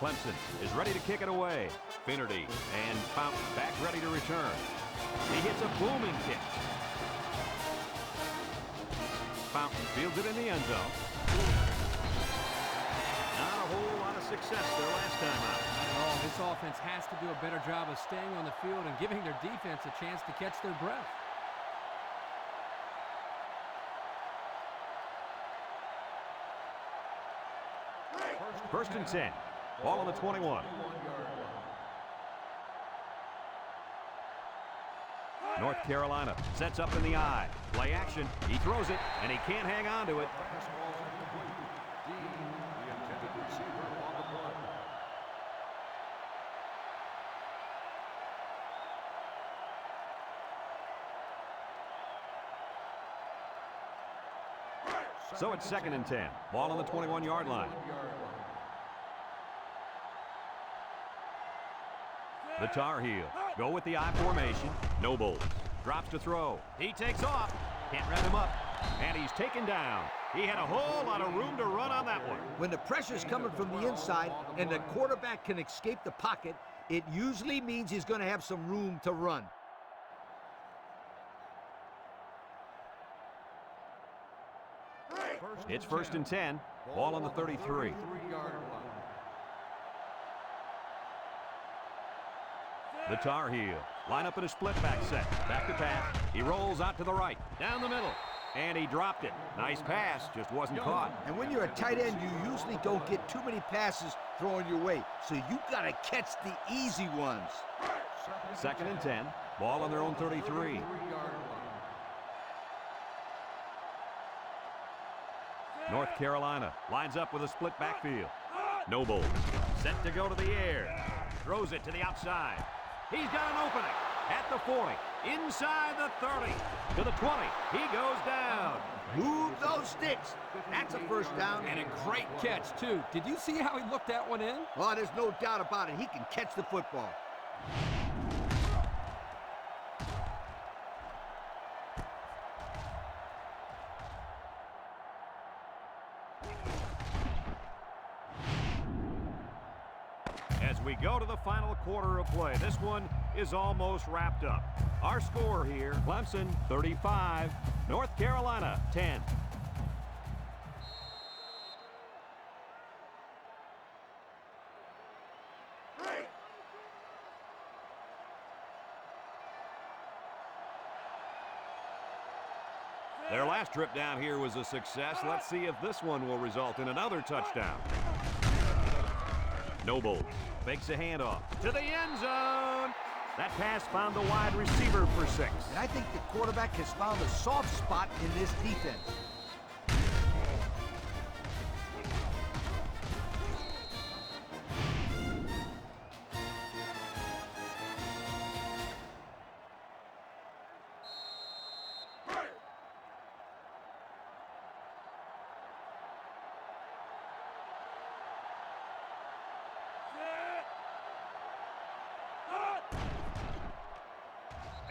Clemson is ready to kick it away. Finnerty and Fountain back ready to return. He hits a booming kick. Fountain fields it in the end zone. Not a whole lot of success their last time out. Oh, this offense has to do a better job of staying on the field and giving their defense a chance to catch their breath. First and 10. Ball on the 21. North Carolina sets up in the eye. Play action. He throws it, and he can't hang on to it. Dean, the intended receiver on the play. So it's second and 10. Ball on the 21-yard line. The Tar Heel go with the I formation. Nobles drops to throw. He takes off. Can't wrap him up. And he's taken down. He had a whole lot of room to run on that one. When the pressure's coming from the inside and the quarterback can escape the pocket, it usually means he's going to have some room to run. It's 1st and 10. Ball on the 33. 33-yard line. The Tar Heel line up in a split back set. Back to pass. He rolls out to the right. Down the middle. And he dropped it. Nice pass. Just wasn't caught. And when you're a tight end, you usually don't get too many passes thrown your way. So you got to catch the easy ones. 2nd and 10. Ball on their own 33. 33-yard line. North Carolina lines up with a split backfield. Nobles set to go to the air. Throws it to the outside. He's got an opening at the 40. Inside the 30. To the 20. He goes down. Move those sticks. That's a first down. And a great catch, too. Did you see how he looked that one in? Oh, there's no doubt about it. He can catch the football. As we go to the final quarter of play, this one is almost wrapped up. Our score here, Clemson 35, North Carolina 10. Their last trip down here was a success. Let's see if this one will result in another touchdown. Nobles fakes a handoff to the end zone. That pass found the wide receiver for 6. And I think the quarterback has found a soft spot in this defense.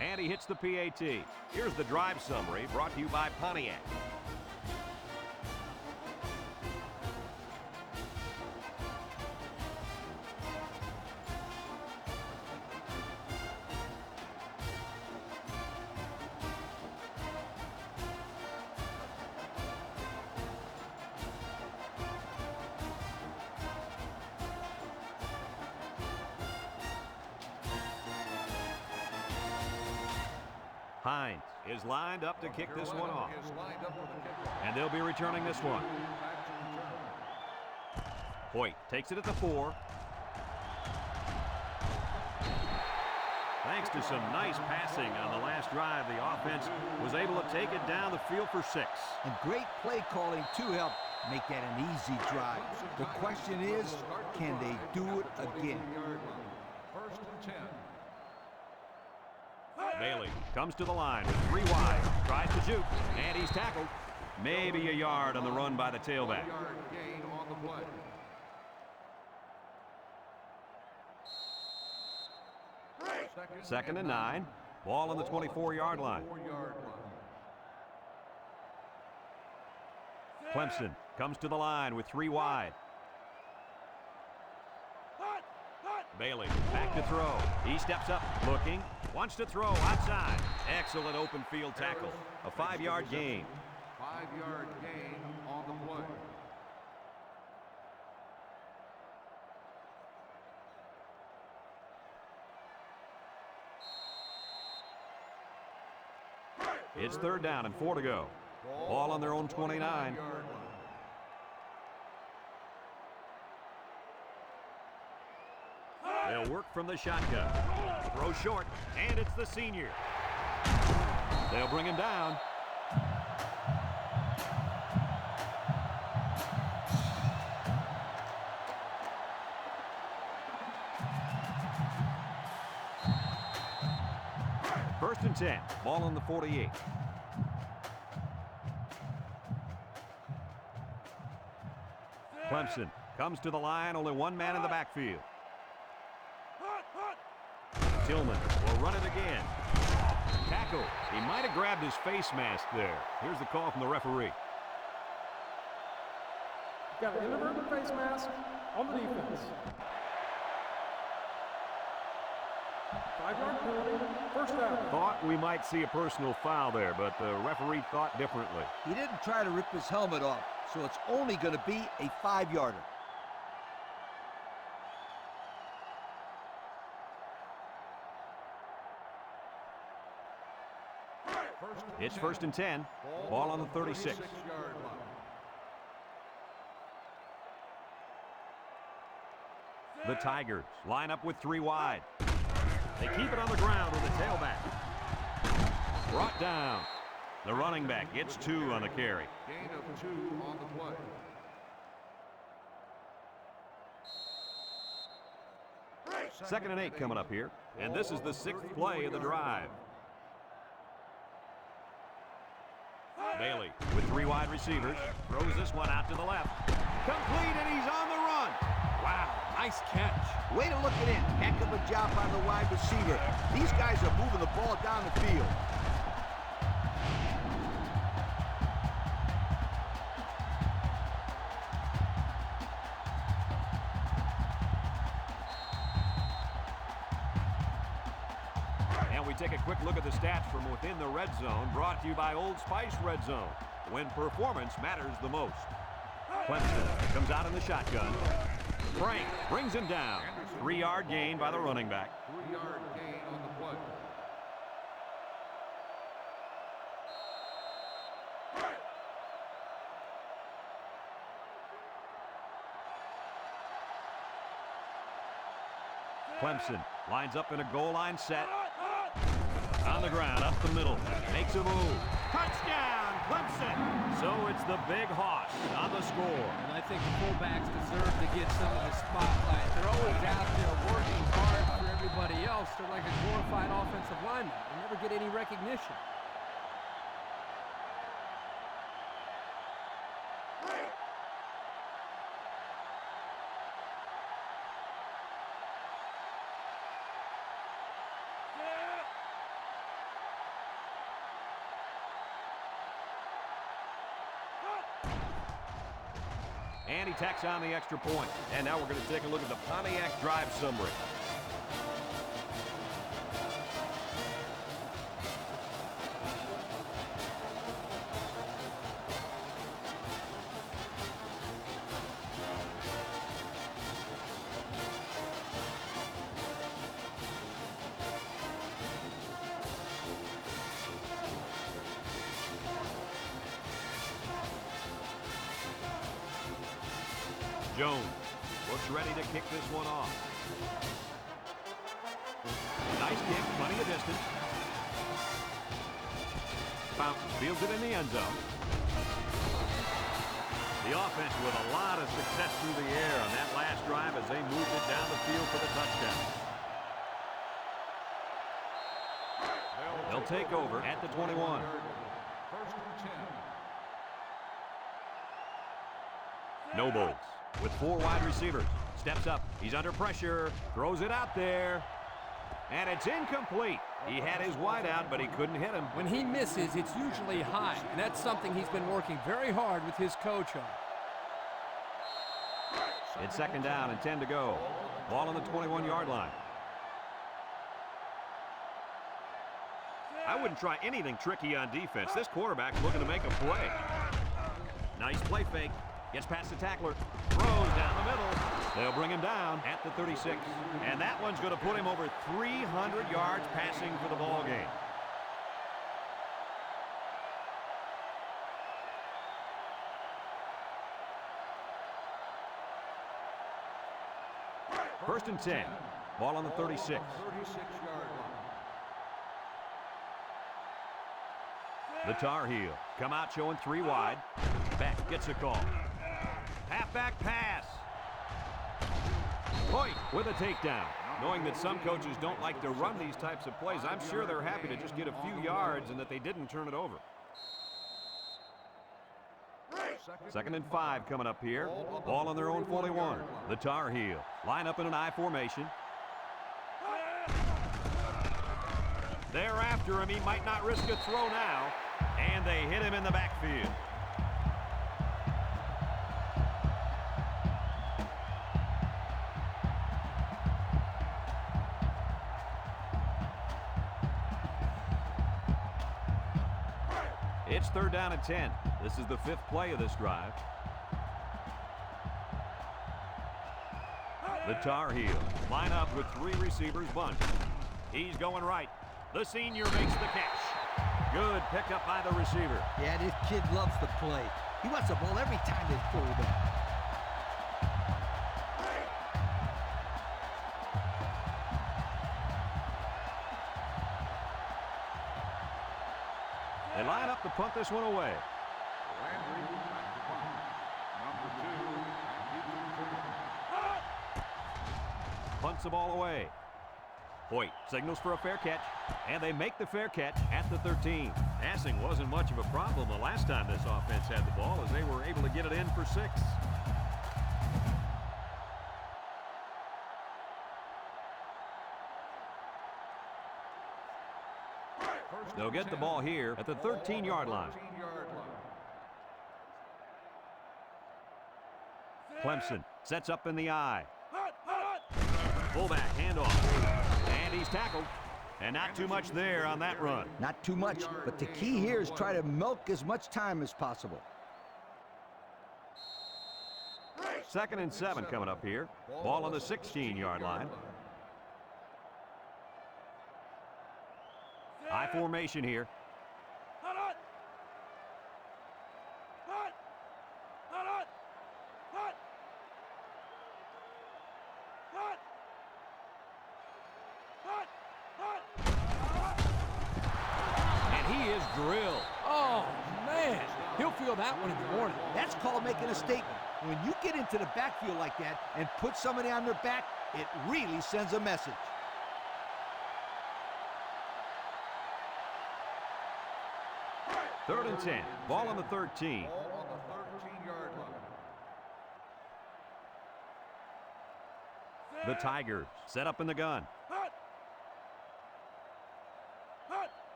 And he hits the PAT. Here's the drive summary brought to you by Pontiac. Hines is lined up to kick this one off. And they'll be returning this one. Hoyt takes it at the 4. Thanks to some nice passing on the last drive, the offense was able to take it down the field for 6. And great play calling to help make that an easy drive. The question is, can they do it again? 1st and 10. Bailey comes to the line with 3 wide, tries to juke, and he's tackled. Maybe a yard on the run by the tailback. 4-yard gain on the play. Second and 9. Ball on the 24-yard line. 4-yard line. Clemson comes to the line with 3 wide. Bailey back to throw. He steps up, looking, wants to throw outside. Excellent open field tackle. A 5-yard gain. 5-yard gain on the play. It's 3rd down and 4 to go. Ball on their own 29. 29-yard line. They'll work from the shotgun. Throw short, and it's the senior. They'll bring him down. First and 10. Ball on the 48. Clemson comes to the line. Only one man in the backfield. Tillman will run it again. Tackle. He might have grabbed his face mask there. Here's the call from the referee. Got an inadvertent face mask on the defense. 5-yard penalty, first down. Thought we might see a personal foul there, but the referee thought differently. He didn't try to rip his helmet off, so it's only going to be a 5-yarder. It's 1st and 10. Ball on the 36. The Tigers line up with 3 wide. They keep it on the ground with the tailback. Brought down. The running back gets 2 on the carry. Gain of 2 on the play. Second and 8 coming up here. And this is the 6th play of the drive. Bailey with 3 wide receivers. Throws this one out to the left. Complete, and he's on the run. Wow, nice catch. Way to look it in. Heck of a job by the wide receiver. These guys are moving the ball down the field. And we take a quick look at the stats from within the red zone, brought to you by Old Spice Red Zone, when performance matters the most. Clemson comes out in the shotgun. Frank brings him down. 3-yard gain by the running back. 3-yard gain on the play. Clemson lines up in a goal line set. On the ground, up the middle. Makes a move. Touchdown, Clemson! So it's the big Hoss on the score. And I think the fullbacks deserve to get some of the spotlight. They're always out there working hard for everybody else. They're like a glorified offensive lineman. They never get any recognition. And he tacks on the extra point. And now we're going to take a look at the Pontiac drive summary. Jones looks ready to kick this one off. Nice kick, plenty of distance. Fountain fields it in the end zone. The offense with a lot of success through the air on that last drive as they moved it down the field for the touchdown. They'll take over at the 21. 1st and 10. Nobles with 4 wide receivers. Steps up. He's under pressure. Throws it out there. And it's incomplete. He had his wide out, but he couldn't hit him. When he misses, it's usually high, and that's something he's been working very hard with his coach on. It's 2nd down and 10 to go. Ball on the 21-yard line. I wouldn't try anything tricky on defense. This quarterback's looking to make a play. Nice play fake. Gets past the tackler. Throws down the middle. They'll bring him down at the 36. And that one's going to put him over 300 yards passing for the ball game. First and 10. Ball on the 36. 36-yard line. The Tar Heel come out showing 3 wide. Beck gets a call. Halfback pass. Hoyt with a takedown. Knowing that some coaches don't like to run these types of plays, I'm sure they're happy to just get a few yards and that they didn't turn it over. 2nd and 5 coming up here. Ball on their own 41. The Tar Heel line up in an I formation. They're after him. He might not risk a throw now. And they hit him in the backfield. It's 3rd down and 10. This is the 5th play of this drive. The Tar Heels line up with 3 receivers bunched. He's going right. The senior makes the catch. Good pickup by the receiver. Yeah, this kid loves to play. He wants the ball every time they throw it up. They line up to punt this one away. Landry, back to punt. Number 2. Punts the ball away. Hoyt signals for a fair catch, and they make the fair catch at the 13. Passing wasn't much of a problem the last time this offense had the ball, as they were able to get it in for 6. They'll get the ball here at the 13-yard line. Clemson sets up in the eye. Fullback handoff. And he's tackled. And not too much there on that run. Not too much, but the key here is try to milk as much time as possible. 2nd and 7 coming up here. Ball on the 16-yard line. High formation here. And he is drilled. Oh, man. He'll feel that one in the morning. That's called making a statement. When you get into the backfield like that and put somebody on their back, it really sends a message. Third and 10. Ball on the 13. Ball on the 13-yard line. The Tigers set up in the gun.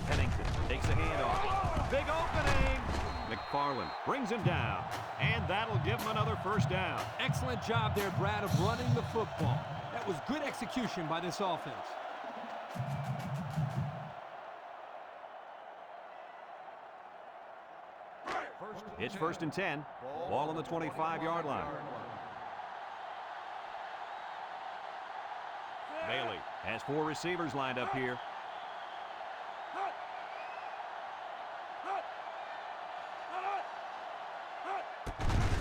Pennington takes a handoff. Big opening. McFarland brings him down. And that'll give him another 1st down. Excellent job there, Brad, of running the football. That was good execution by this offense. It's 1st and 10. Ball on the 25-yard line. Bailey has 4 receivers lined up here.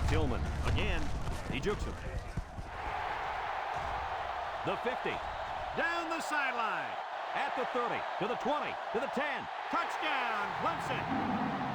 Tillman again. He jukes him. The 50. Down the sideline. At the 30. To the 20. To the 10. Touchdown, Clemson.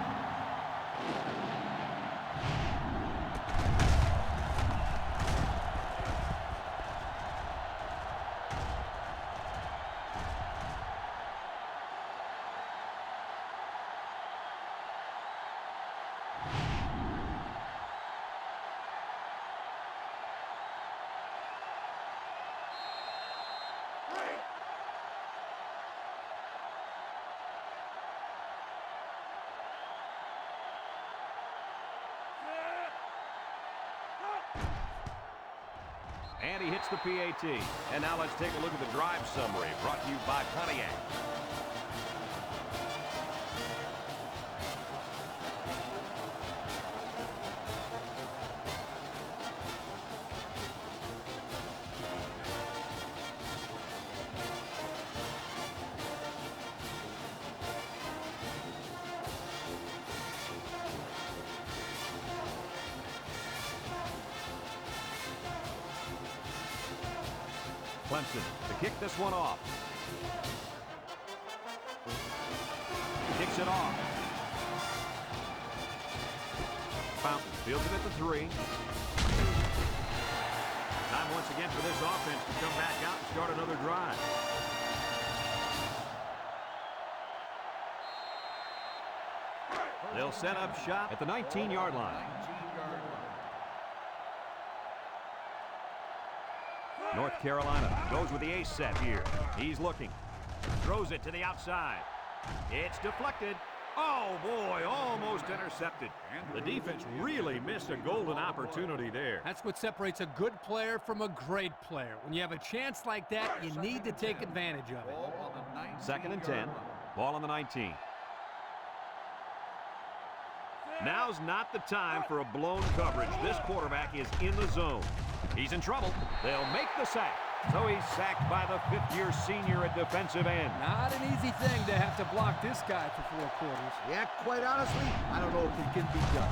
And he hits the PAT. And now let's take a look at the drive summary brought to you by Pontiac. Clemson to kick this one off. Kicks it off. Fountain fields it at the 3. Time once again for this offense to come back out and start another drive. They'll set up shop at the 19-yard line. North Carolina goes with the ace set here. He's looking. Throws it to the outside. It's deflected. Oh, boy, almost intercepted. The defense really missed a golden opportunity there. That's what separates a good player from a great player. When you have a chance like that, you need to take advantage of it. Second and 10. Ball on the 19. Now's not the time for a blown coverage. This quarterback is in the zone. He's in trouble. They'll make the sack. So he's sacked by the fifth-year senior at defensive end. Not an easy thing to have to block this guy for 4 quarters. Yeah, quite honestly, I don't know if it can be done.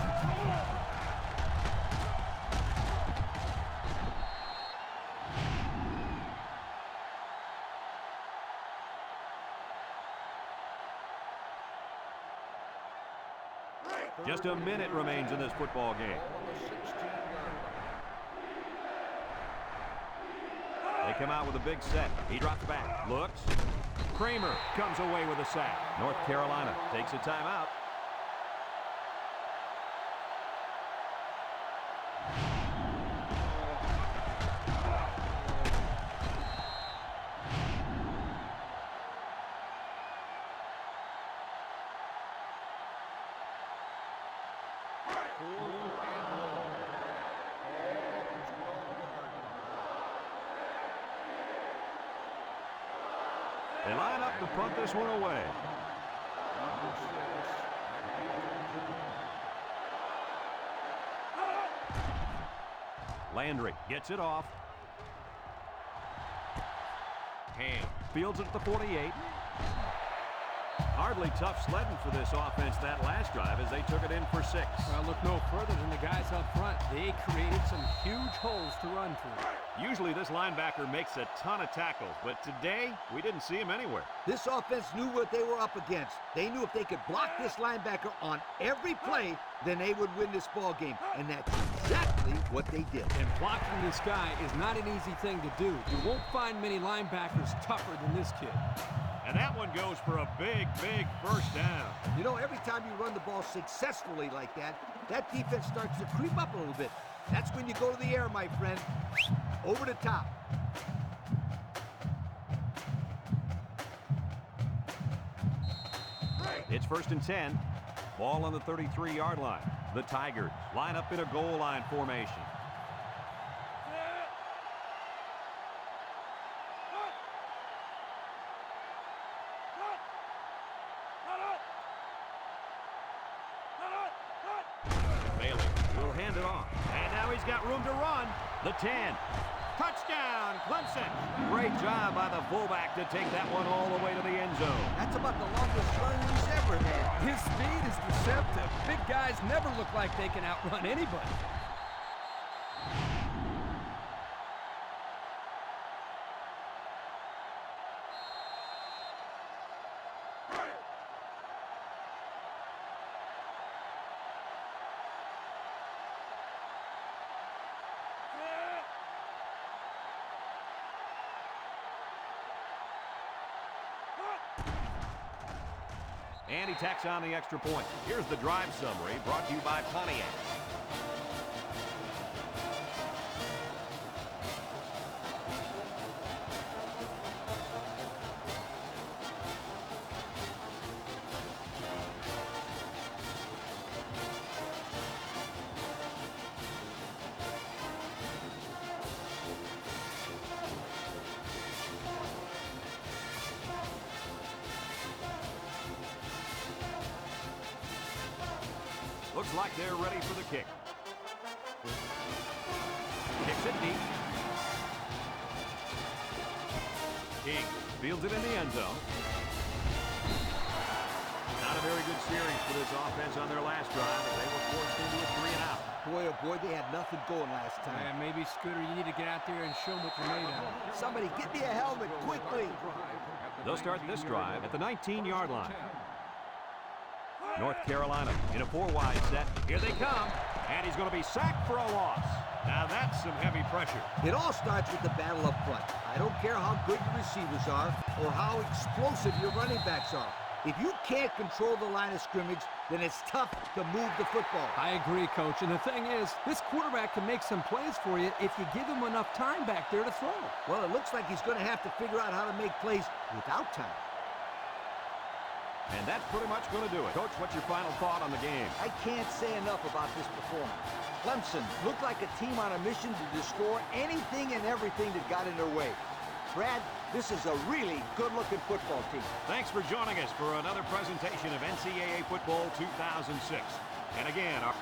Just a minute remains in this football game. They come out with a big set. He drops back, looks. Kramer comes away with a sack. North Carolina takes a timeout. They line up to punt this one away. Landry gets it off. Ham fields it at the 48. Hardly tough sledding for this offense that last drive as they took it in for 6. Well, look no further than the guys up front. They created some huge holes to run through. Usually this linebacker makes a ton of tackles, but today we didn't see him anywhere. This offense knew what they were up against. They knew if they could block this linebacker on every play, then they would win this ball game. And that's exactly what they did. And blocking this guy is not an easy thing to do. You won't find many linebackers tougher than this kid. And that one goes for a big, big first down. You know, every time you run the ball successfully like that, that defense starts to creep up a little bit. That's when you go to the air, my friend. Over the top. It's first and 10. Ball on the 33-yard line. The Tigers line up in a goal line formation. Bailey will hand it off. And now he's got room to run. The 10. Touchdown, Clemson. Great job by the fullback to take that one all the way to the end zone. That's about the longest run he's ever had. His speed is deceptive. Big guys never look like they can outrun anybody. And he tacks on the extra point. Here's the drive summary brought to you by Pontiac. Looks like they're ready for the kick. Kicks it deep. King fields it in the end zone. Not a very good series for this offense on their last drive, as they were forced into a 3-and-out. Boy, oh boy, they had nothing going last time. Yeah, maybe, Scooter, you need to get out there and show them what you're made of. Somebody get me a helmet quickly. They'll start this drive at the 19-yard line. North Carolina in a 4-wide set. Here they come. And he's going to be sacked for a loss. Now that's some heavy pressure. It all starts with the battle up front. I don't care how good your receivers are or how explosive your running backs are. If you can't control the line of scrimmage, then it's tough to move the football. I agree, Coach. And the thing is, this quarterback can make some plays for you if you give him enough time back there to throw. Well, it looks like he's going to have to figure out how to make plays without time. And that's pretty much going to do it. Coach, what's your final thought on the game? I can't say enough about this performance. Clemson looked like a team on a mission to destroy anything and everything that got in their way. Brad, this is a really good-looking football team. Thanks for joining us for another presentation of NCAA Football 2006. And again, our